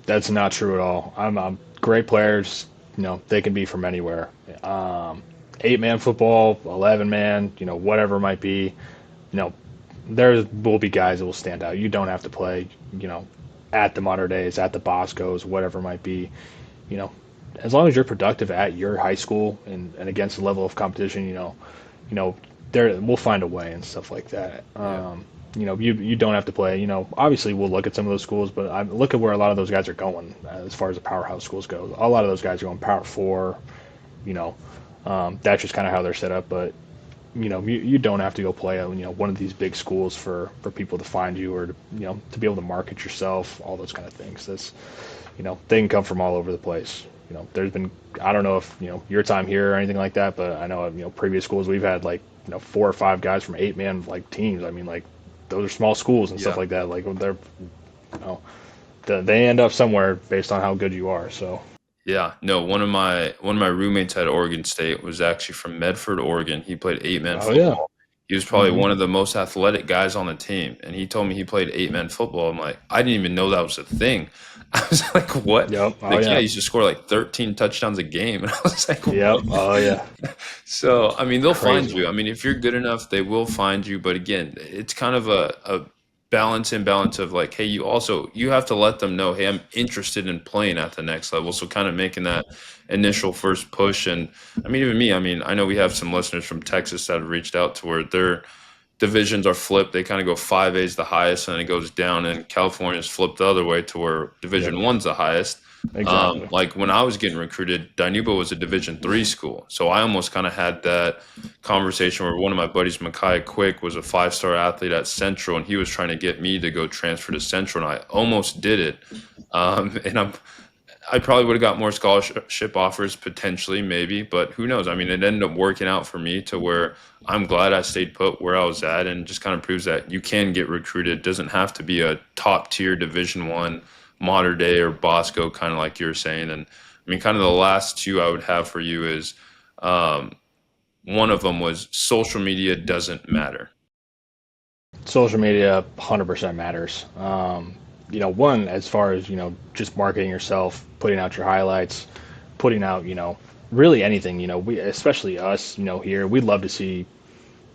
That's not true at all. I'm great players. They can be from anywhere. 8-man football, 11-man, whatever it might be. You know, there will be guys that will stand out. You don't have to play, at the Modern Days, at the Boscos, whatever it might be. You know, as long as you're productive at your high school and against the level of competition, there we'll find a way and stuff like that. Yeah. You don't have to play. Obviously we'll look at some of those schools, but I look at where a lot of those guys are going as far as the powerhouse schools go. A lot of those guys are going Power Four. You know, that's just kind of how they're set up. But you don't have to go play at one of these big schools for people to find you or to be able to market yourself. All those kind of things. They can come from all over the place. There's been, I don't know if your time here or anything like that, but I know previous schools we've had like 4 or 5 guys from 8-man like teams. I mean, like those are small schools and stuff Yeah. like that. Like they're you know they end up somewhere based on how good you are. So Yeah, no, one of my roommates at Oregon State was actually from Medford, Oregon. He played 8-man oh yeah. football. He was probably Hmm. one of the most athletic guys on the team, and he told me he played 8-man football. I'm like, I didn't even know that was a thing. I was like, what? Yep. Oh Like, yeah, yeah. he used to score like 13 touchdowns a game, and I was like, Yep. what? Oh yeah. So, I mean, they'll find Crazy. you. I mean, if you're good enough, they will find you. But again, it's kind of a balance and balance of like, hey, you have to let them know, hey, I'm interested in playing at the next level. So kind of making that initial first push. And I mean, even me, I mean, I know we have some listeners from Texas that have reached out to where their divisions are flipped. They kind of go 5A is the highest and then it goes down, and California's flipped the other way to where Yep. Division One's the highest. Exactly. Like when I was getting recruited, Dinuba was a Division III school, so I almost kind of had that conversation where one of my buddies, Makai Quick, was a five-star athlete at Central, and he was trying to get me to go transfer to Central, and I almost did it. And I probably would have got more scholarship offers potentially, maybe, but who knows? I mean, it ended up working out for me to where I'm glad I stayed put where I was at, and just kind of proves that you can get recruited. It doesn't have to be a top tier Division I, modern day or Bosco, kind of like you were saying. And I mean, kind of the last two I would have for you is um, one of them was social media doesn't matter. Social media 100% matters. One, as far as, just marketing yourself, putting out your highlights, putting out, really anything, we, especially us, here, we'd love to see,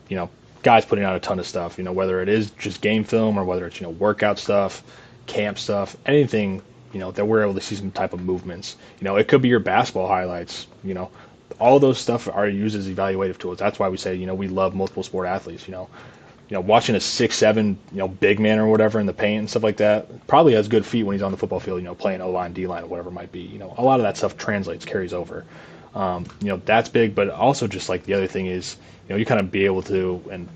you know, guys putting out a ton of stuff, whether it is just game film or whether it's, workout stuff, camp stuff, anything, that we're able to see some type of movements. It could be your basketball highlights, all those stuff are used as evaluative tools. That's why we say, we love multiple sport athletes, watching a 6'7", big man or whatever in the paint and stuff like that, probably has good feet when he's on the football field, playing O line, D line, whatever it might be. A lot of that stuff translates, carries over. That's big, but also just like the other thing is, you kind of be able to, and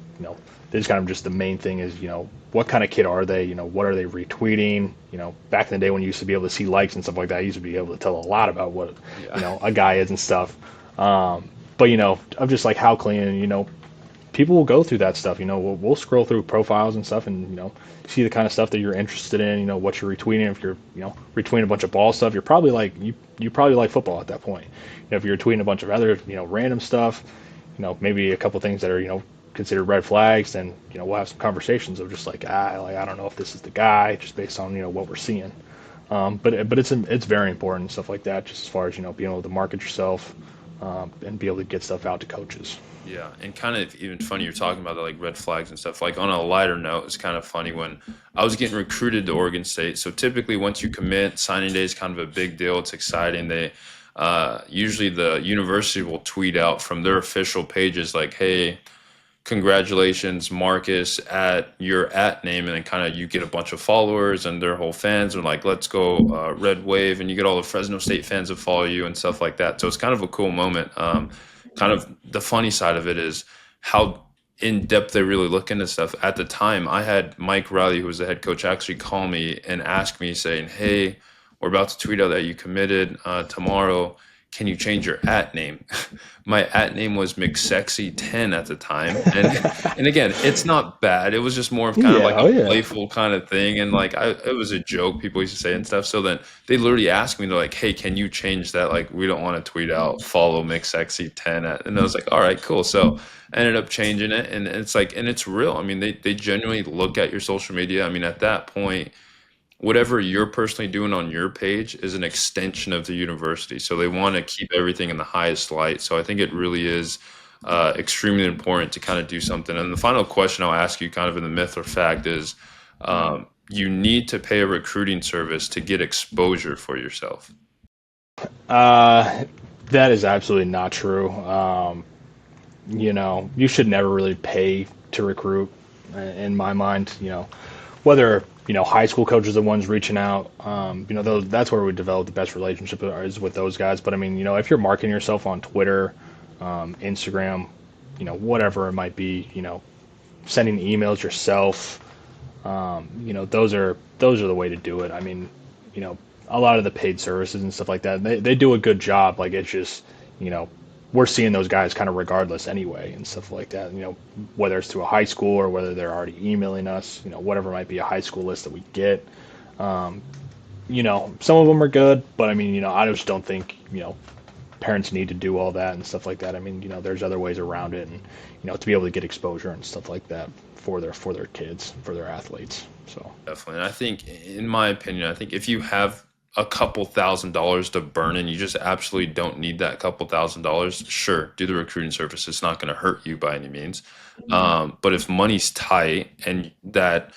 this is kind of just the main thing is, what kind of kid are they? What are they retweeting? Back in the day when you used to be able to see likes and stuff like that, you used to be able to tell a lot about what, Yeah. a guy is and stuff. But I'm just like how clean, people will go through that stuff. We'll scroll through profiles and stuff, and see the kind of stuff that you're interested in. What you're retweeting. If you're retweeting a bunch of ball stuff, you're probably like you probably like football at that point. If you're tweeting a bunch of other random stuff, maybe a couple things that are considered red flags, then we'll have some conversations of just like I don't know if this is the guy just based on what we're seeing. But it's very important stuff like that, just as far as being able to market yourself, and be able to get stuff out to coaches. Yeah, and kind of even funny you're talking about the like red flags and stuff. Like on a lighter note, it's kind of funny when I was getting recruited to Oregon State. So typically, once you commit, signing day is kind of a big deal. It's exciting. They usually the university will tweet out from their official pages like, "Hey, congratulations, Marcus, at your at name," and then kind of you get a bunch of followers and their whole fans are like, let's go Red Wave, and you get all the Fresno State fans that follow you and stuff like that. So it's kind of a cool moment. Kind of the funny side of it is how in depth they really look into stuff. At the time, I had Mike Riley, who was the head coach, actually call me and ask me, saying, "Hey, we're about to tweet out that you committed tomorrow. Can you change your at name?" My at name was McSexy10 at the time, and again, it's not bad. It was just more of kind of Yeah, like oh a yeah. playful kind of thing, and like it was a joke people used to say and stuff. So then they literally asked me, they're like, "Hey, can you change that? Like, we don't want to tweet out follow McSexy10 at," and I was like, "All right, cool." So I ended up changing it, and it's like, and it's real. I mean, they genuinely look at your social media. I mean, at that point, whatever you're personally doing on your page is an extension of the university. So they want to keep everything in the highest light. So I think it really is extremely important to kind of do something. And the final question I'll ask you, kind of in the myth or fact, is you need to pay a recruiting service to get exposure for yourself. Uh, that is absolutely not true. You should never really pay to recruit, in my mind. Whether high school coaches are the ones reaching out. That's where we develop the best relationship is with those guys. But I mean, if you're marketing yourself on Twitter, Instagram, whatever it might be, sending emails yourself, those are the way to do it. I mean, a lot of the paid services and stuff like that, they do a good job. Like it's just, you know, we're seeing those guys kind of regardless anyway and stuff like that. Whether it's through a high school or whether they're already emailing us, whatever might be a high school list that we get. Um, some of them are good, but I mean, I just don't think, parents need to do all that and stuff like that. I mean, there's other ways around it, and to be able to get exposure and stuff like that for their kids, for their athletes. So Definitely. And I think, in my opinion, I think if you have a couple $1,000s to burn and you just absolutely don't need that couple $1,000s, sure, do the recruiting service. It's not going to hurt you by any means. But if money's tight and that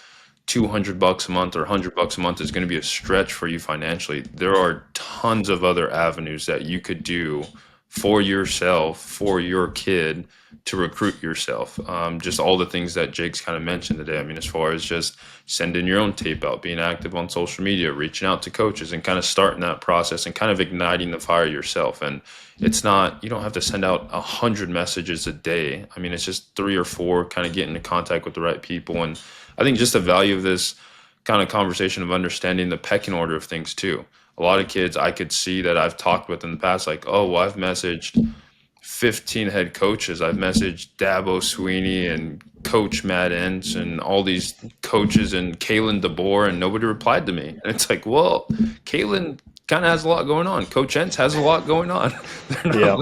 $200 a month or $100 a month is going to be a stretch for you financially, there are tons of other avenues that you could do for yourself, for your kid to recruit yourself. Just all the things that Jake's kind of mentioned today. I mean, as far as just sending your own tape out, being active on social media, reaching out to coaches, and kind of starting that process and kind of igniting the fire yourself. And it's not, you don't have to send out 100 messages a day. I mean, it's just three or four, kind of getting into contact with the right people. And I think just the value of this kind of conversation of understanding the pecking order of things too. A lot of kids I could see that I've talked with in the past, like, oh, well, I've messaged 15 head coaches. I've messaged Dabo Sweeney and Coach Matt Entz and all these coaches and Kalen DeBoer, and nobody replied to me. And it's like, well, Kalen kind of has a lot going on. Coach Entz has a lot going on. They're not Yeah.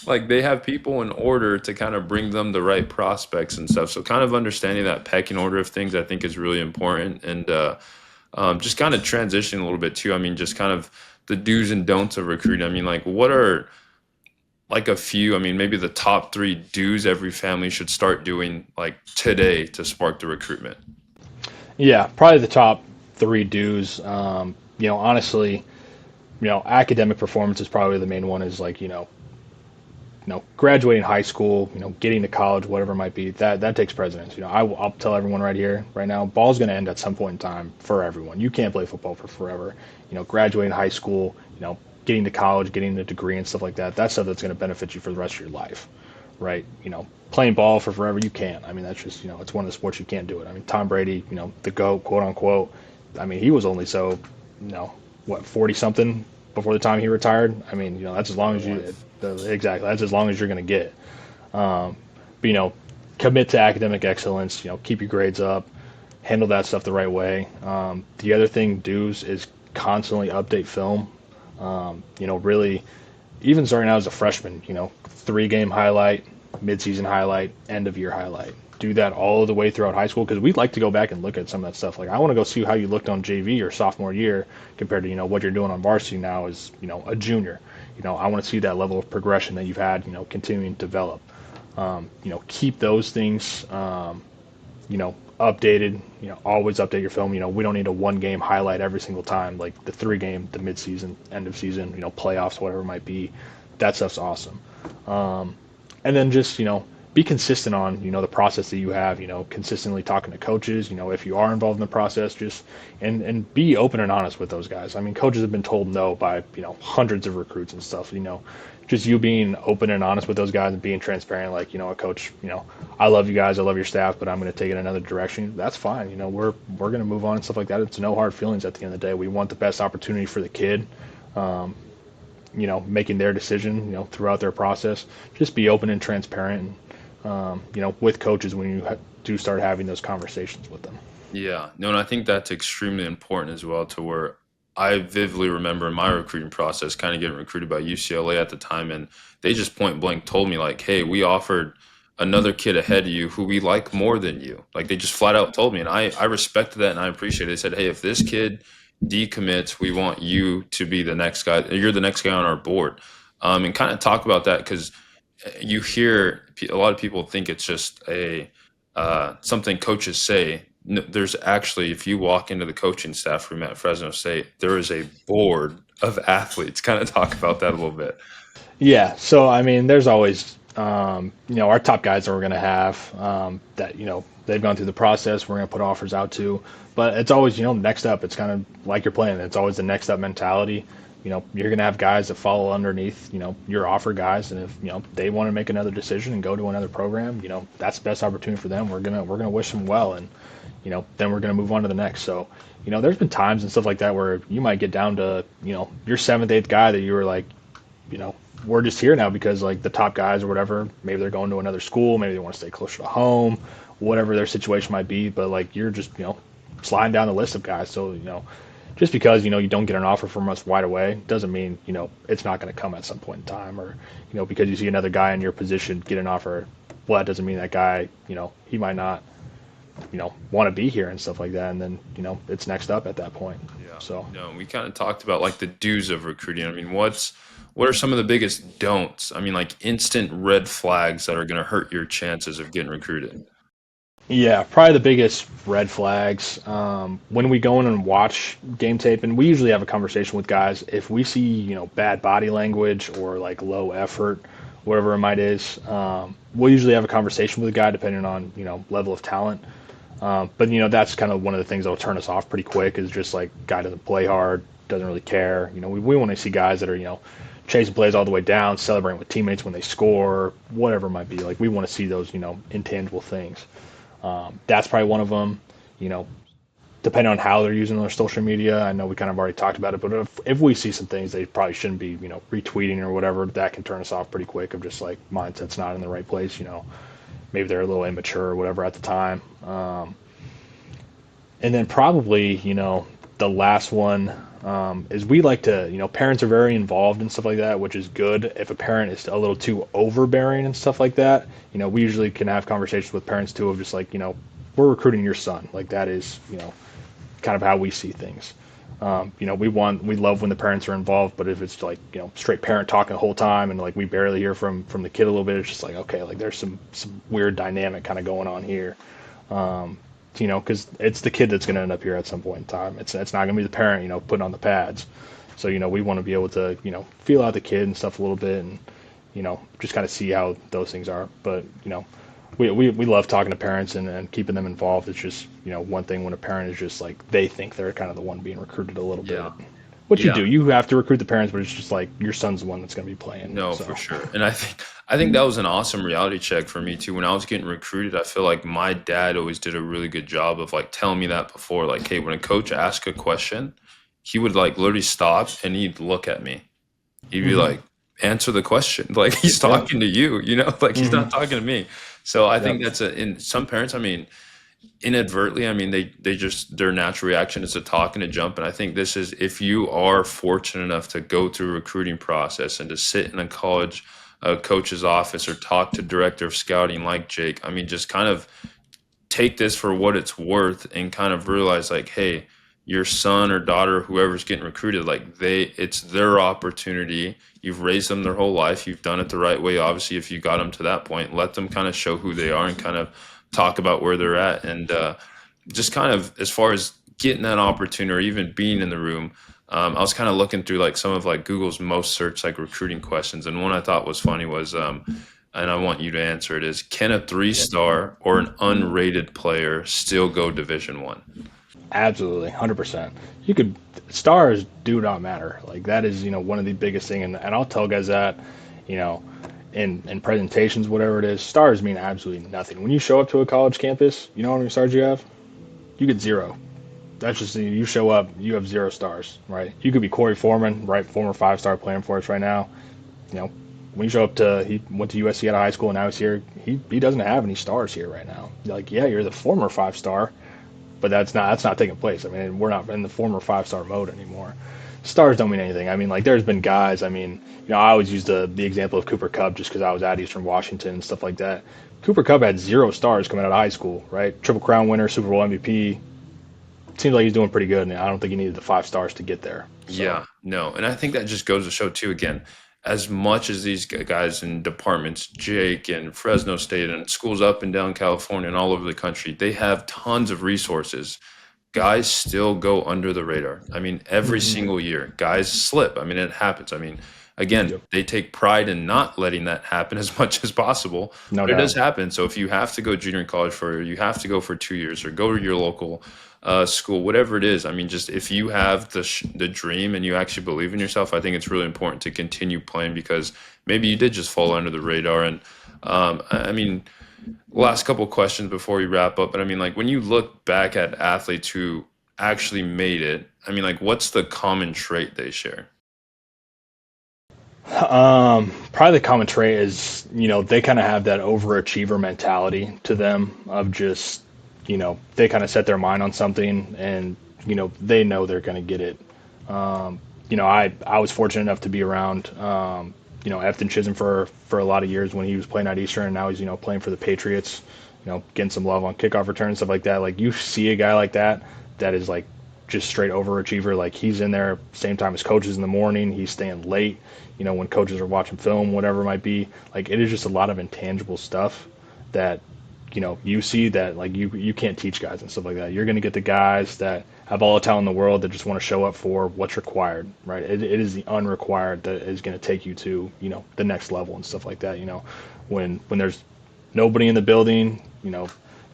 like they have people in order to kind of bring them the right prospects and stuff. So kind of understanding that pecking order of things, I think, is really important. And just kind of transitioning a little bit too. I mean, just kind of the do's and don'ts of recruiting. I mean, like, what are like a few, I mean, maybe the top three do's every family should start doing like today to spark the recruitment? Yeah, probably the top three dues. Honestly, academic performance is probably the main one. Is like graduating high school, getting to college, whatever it might be. That takes precedence. I'll tell everyone right here, right now, ball's going to end at some point in time for everyone. You can't play football for forever. Graduating high school, getting to college, getting a degree and stuff like that. That's stuff that's going to benefit you for the rest of your life, right? Playing ball for forever, you can't. I mean, that's just it's one of the sports you can't do it. I mean, Tom Brady, the GOAT, quote unquote. I mean, he was only so, you know, what 40 something before the time he retired. I mean, that's as long as you Life. exactly that's as long as you're going to get. But commit to academic excellence. Keep your grades up, handle that stuff the right way. The other thing, dues, is constantly update film. Really, even starting out as a freshman, 3 game highlight, midseason highlight, end of year highlight. Do that all the way throughout high school because we'd like to go back and look at some of that stuff. Like I want to go see how you looked on JV your sophomore year compared to what you're doing on varsity now as a junior. I want to see that level of progression that you've had continuing to develop. Keep those things updated. Always update your film. We don't need a 1 game highlight every single time. Like the 3 game, the midseason, end of season, playoffs, whatever it might be. That stuff's awesome. And then just be consistent on the process that you have. Consistently talking to coaches. If you are involved in the process, just and be open and honest with those guys. I mean, coaches have been told no by hundreds of recruits and stuff. Just you being open and honest with those guys and being transparent. Like a coach, I love you guys, I love your staff, but I'm going to take it in another direction. That's fine. We're going to move on and stuff like that. It's no hard feelings at the end of the day. We want the best opportunity for the kid. Making their decision, throughout their process. Just be open and transparent, with coaches when you do start having those conversations with them. Yeah, no, and I think that's extremely important as well to where I vividly remember in my recruiting process kind of getting recruited by UCLA at the time, and they just point blank told me like, "Hey, we offered another kid ahead of you who we like more than you." Like they just flat out told me, and I respected that and I appreciate it. They said, "Hey, if this kid decommits, we want you to be the next guy. You're the next guy on our board." And kind of talk about that because you hear a lot of people think it's just a something coaches say. There's actually, if you walk into the coaching staff room at Fresno State, there is a board of athletes. Kind of talk about that a little bit. Yeah. So I mean, there's always our top guys that we're going to have that they've gone through the process. We're going to put offers out to, but it's always next up. It's kind of like you're playing. It's always the next up mentality. You're going to have guys that follow underneath your offer guys, and if they want to make another decision and go to another program, that's the best opportunity for them. We're gonna wish them well, and then we're gonna move on to the next. So there's been times and stuff like that where you might get down to your seventh, eighth guy that you were like you know, we're just here now because like the top guys or whatever, maybe they're going to another school, maybe they want to stay closer to home, whatever their situation might be. But like you're just, sliding down the list of guys. So, just because, you don't get an offer from us right away doesn't mean, it's not going to come at some point in time or, because you see another guy in your position get an offer. Well, that doesn't mean that guy, he might not, want to be here and stuff like that. And then, it's next up at that point. Yeah. So. No, we kind of talked about like the do's of recruiting. I mean, what are some of the biggest don'ts? I mean, like instant red flags that are going to hurt your chances of getting recruited. Yeah, probably the biggest red flags. When we go in and watch game tape, and we usually have a conversation with guys, if we see, bad body language or like low effort, whatever it might is, we'll usually have a conversation with the guy depending on, level of talent. But that's kind of one of the things that'll turn us off pretty quick is just like guy doesn't play hard, doesn't really care. We want to see guys that are, chasing plays all the way down, celebrating with teammates when they score, whatever it might be. Like we want to see those, intangible things. That's probably one of them. You know, Depending on how they're using their social media, I know we kind of already talked about it, but if we see some things they probably shouldn't be, retweeting or whatever, that can turn us off pretty quick. Of just like mindset's not in the right place. Maybe they're a little immature or whatever at the time. And then probably, the last one is we like to, parents are very involved and stuff like that, which is good. If a parent is a little too overbearing and stuff like that, we usually can have conversations with parents too of just like, we're recruiting your son. Like that is, kind of how we see things. We love when the parents are involved, but if it's like, straight parent talking the whole time and like we barely hear from the kid a little bit, it's just like, okay, like there's some weird dynamic kind of going on here. Because it's the kid that's going to end up here at some point in time. It's not going to be the parent, putting on the pads. So, we want to be able to, feel out the kid and stuff a little bit and, just kind of see how those things are. But, we love talking to parents and keeping them involved. It's just, one thing when a parent is just like, they think they're kind of the one being recruited a little bit. Yeah. What you Yeah. do, you have to recruit the parents, but it's just like your son's the one that's going to be playing. No, for So, sure. And I think that was an awesome reality check for me too. When I was getting recruited, I feel like my dad always did a really good job of like telling me that before. Like, hey, when a coach asked a question, he would like literally stop and he'd look at me. He'd be hmm like, answer the question. Like he's yep, talking to you, like he's hmm not talking to me. So I yep, think that's in some parents, I mean, inadvertently, I mean, they just their natural reaction is to talk and to jump. And I think this is if you are fortunate enough to go through a recruiting process and to sit in a college coach's office or talk to director of scouting like Jake, I mean, just kind of take this for what it's worth and kind of realize like, hey, your son or daughter, whoever's getting recruited, like it's their opportunity. You've raised them their whole life. You've done it the right way. Obviously, if you got them to that point, let them kind of show who they are and kind of talk about where they're at. And just kind of as far as getting that opportunity or even being in the room, I was kind of looking through like some of like Google's most searched like recruiting questions, and one I thought was funny was and I want you to answer it is can a three-star or an unrated player still go Division 1? absolutely, 100%. You could stars do not matter. Like that is, one of the biggest thing, and I'll tell guys that, you know, in presentations, whatever it is, stars mean absolutely nothing. When you show up to a college campus, you know how many stars you have? You get zero. That's just you show up, you have 0 stars, right? You could be Corey Foreman, right? Former 5-star playing for us right now. You know, when you show up to he went to USC out of high school and now he's here, he doesn't have any stars here right now. Like, yeah, you're the former 5-star, but that's not taking place. I mean, we're not in the former 5-star mode anymore. Stars don't mean anything. I mean, like there's been guys. I mean, I always use the example of Cooper Kupp just because I was at Eastern Washington and stuff like that. Cooper Kupp had 0 stars coming out of high school, right? Triple Crown winner, Super Bowl MVP. Seems like he's doing pretty good, and I don't think he needed the 5 stars to get there. So, Yeah, no. And I think that just goes to show too, again, as much as these guys in departments, Jake and Fresno State and schools up and down California and all over the country, they have tons of resources. Guys still go under the radar. I mean, every hmm single year, guys slip. I mean, it happens. I mean, again, yep, they take pride in not letting that happen as much as possible, no but it does doubt. happen. So if you have to go junior college for, you have to go for 2 years or go to your local school, whatever it is. I mean, just if you have the dream and you actually believe in yourself, I think it's really important to continue playing because maybe you did just fall under the radar. And I mean, last couple of questions before we wrap up, but I mean, like when you look back at athletes who actually made it, I mean, like what's the common trait they share? Probably the common trait is, they kind of have that overachiever mentality to them of just, they kind of set their mind on something and, they know they're going to get it. I was fortunate enough to be around, Efton Chisholm for a lot of years when he was playing at Eastern and now he's, playing for the Patriots, getting some love on kickoff return and stuff like that. Like you see a guy like that, that is like just straight overachiever. Like he's in there same time as coaches in the morning. He's staying late, when coaches are watching film, whatever it might be. Like it is just a lot of intangible stuff that you see that like you can't teach guys and stuff like that. You're going to get the guys that have all the talent in the world that just want to show up for what's required, right? It is the unrequired that is going to take you to the next level and stuff like that. When there's nobody in the building,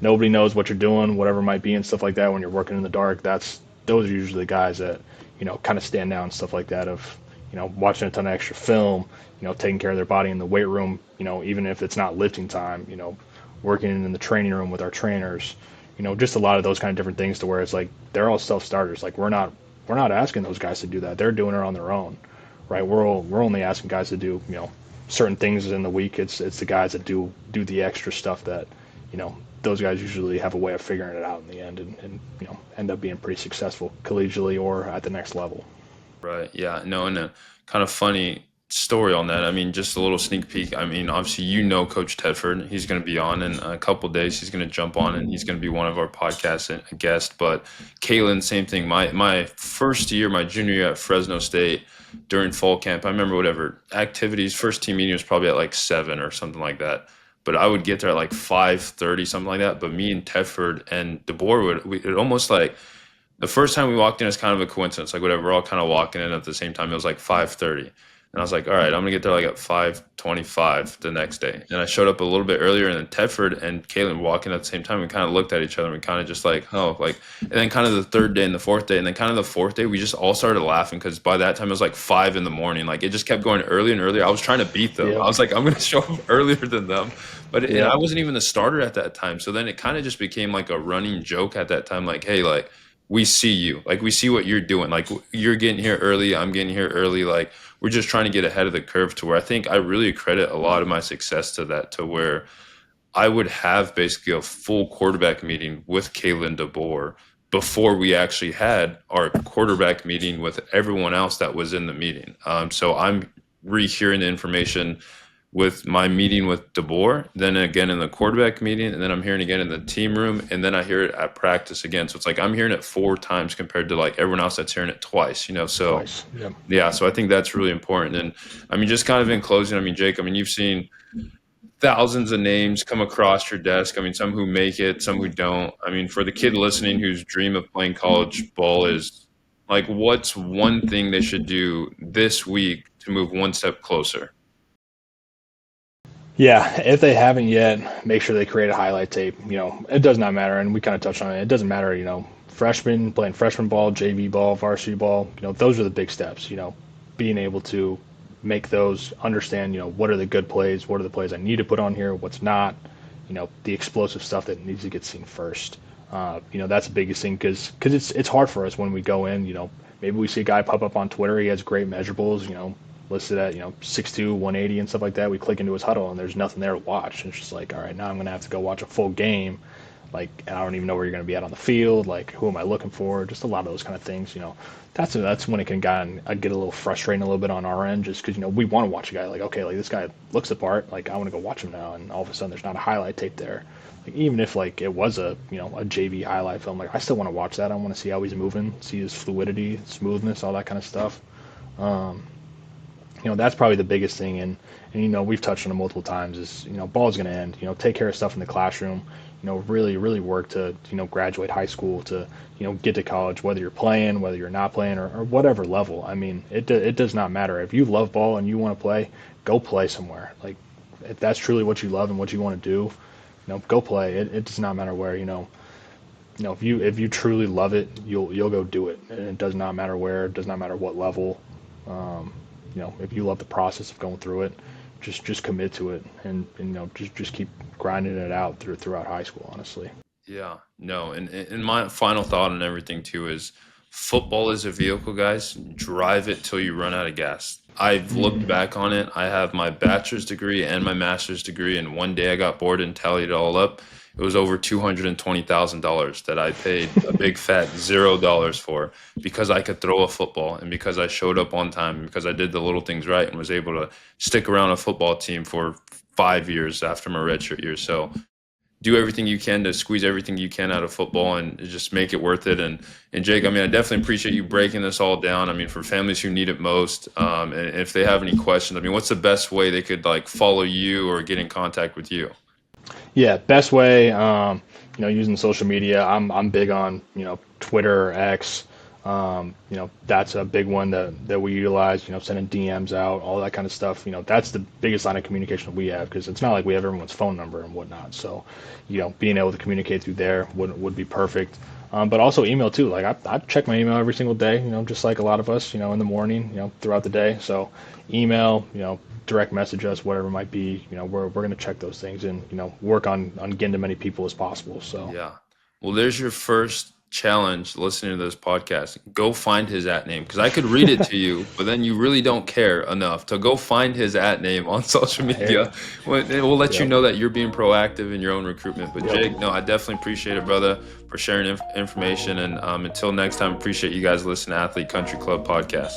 nobody knows what you're doing, whatever it might be and stuff like that. When you're working in the dark, those are usually the guys that kind of stand out and stuff like that. Of watching a ton of extra film, taking care of their body in the weight room, even if it's not lifting time, working in the training room with our trainers, just a lot of those kind of different things to where it's like they're all self-starters. Like we're not asking those guys to do that. They're doing it on their own, right? We're only asking guys to do, certain things in the week. It's the guys that do the extra stuff that, those guys usually have a way of figuring it out in the end and end up being pretty successful collegially or at the next level. Right. Yeah. No, and a kind of funny story on that. I mean, just a little sneak peek. I mean, obviously, Coach Tedford. He's going to be on in a couple days. He's going to jump on and he's going to be one of our podcast guests. But Kalen, same thing. My first year, my junior year at Fresno State during fall camp, I remember whatever activities, first team meeting was probably at like 7 or something like that. But I would get there at like 5:30, something like that. But me and Tedford and DeBoer it almost like the first time we walked in is kind of a coincidence. Like whatever, we're all kind of walking in at the same time. It was like 5:30. And I was like, all right, I'm gonna get there like at 5:25 the next day. And I showed up a little bit earlier, and then Tedford and Caitlin walking at the same time. We kind of looked at each other and we kind of just like, oh, like, and then kind of the third day and the fourth day, and then kind of the fourth day, we just all started laughing because by that time it was like 5 in the morning. Like it just kept going earlier and earlier. I was trying to beat them. I Yeah. was like, I'm gonna show up earlier than them, but and Yeah. I wasn't even the starter at that time. So then it kind of just became like a running joke at that time, like, hey, like we see you, like we see what you're doing, like you're getting here early, I'm getting here early, like we're just trying to get ahead of the curve. To where I think I really credit a lot of my success to that, to where I would have basically a full quarterback meeting with Kalen DeBoer before we actually had our quarterback meeting with everyone else that was in the meeting. So I'm rehearing the information with my meeting with DeBoer, then again in the quarterback meeting, and then I'm hearing again in the team room, and then I hear it at practice again. So it's like I'm hearing it 4 times compared to like everyone else that's hearing it twice. So Twice. Yeah. yeah, so I think that's really important. And I mean, just kind of in closing, I mean, Jake, I mean, you've seen thousands of names come across your desk. I mean, some who make it, some who don't. I mean, for the kid listening whose dream of playing college ball is like, what's one thing they should do this week to move one step closer? Yeah, if they haven't yet, make sure they create a highlight tape. It does not matter, and we kind of touched on it. It doesn't matter, freshman playing freshman ball, JV ball, varsity ball. Those are the big steps. Being able to make those, understand, what are the good plays, what are the plays I need to put on here, what's not, the explosive stuff that needs to get seen first. That's the biggest thing because it's hard for us when we go in. Maybe we see a guy pop up on Twitter. He has great measurables. Listed at 6'2", 180 and stuff like that. We click into his huddle and there's nothing there to watch. And it's just like, all right, now I'm gonna have to go watch a full game, like, and I don't even know where you're gonna be at on the field. Like, who am I looking for? Just a lot of those kind of things. That's when it can get a little frustrating a little bit on our end, just because we want to watch a guy, like, okay, like this guy looks the part, like I want to go watch him now, and all of a sudden there's not a highlight tape there. Like, even if like it was a JV highlight film, like I still want to watch that. I want to see how he's moving, see his fluidity, smoothness, all that kind of stuff. That's probably the biggest thing. And we've touched on it multiple times is, ball's going to end. Take care of stuff in the classroom. Really, really work to, graduate high school, to, get to college, whether you're playing, whether you're not playing, or whatever level. I mean, it does not matter. If you love ball and you want to play, go play somewhere. Like, if that's truly what you love and what you want to do, go play. It does not matter where. If you truly love it, you'll go do it. And it does not matter where. It does not matter what level. Um, if you love the process of going through it, just commit to it, and just keep grinding it out throughout high school. Honestly. Yeah, no, and my final thought on everything too is football is a vehicle, guys. Drive it till you run out of gas. I've looked back on it. I have my bachelor's degree and my master's degree, and one day I got bored and tallied it all up. It was over $220,000 that I paid a big fat $0 for because I could throw a football and because I showed up on time and because I did the little things right and was able to stick around a football team for 5 years after my redshirt year. So do everything you can to squeeze everything you can out of football and just make it worth it. And Jake, I mean, I definitely appreciate you breaking this all down. I mean, for families who need it most, and if they have any questions, I mean, what's the best way they could like follow you or get in contact with you? Yeah, best way, using social media. I'm big on, Twitter, X. That's a big one that we utilize. Sending DMs out, all that kind of stuff. That's the biggest line of communication we have because it's not like we have everyone's phone number and whatnot. So, being able to communicate through there would be perfect. But also email too. Like I check my email every single day. Just like a lot of us. In the morning. Throughout the day. So, email. Direct message us, whatever it might be. We're going to check those things and work on getting to many people as possible. So Yeah. Well, there's your first challenge listening to this podcast. Go find his at name because I could read it to you, but then you really don't care enough to go find his at name on social I hear media. you. It will let you Yep. know that you're being proactive in your own recruitment. But Jake, Yep. no, I definitely appreciate it, brother, for sharing information. And until next time, appreciate you guys listening to Athlete Country Club podcast.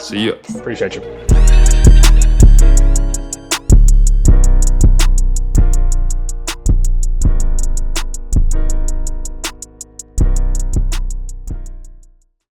See you. Appreciate you.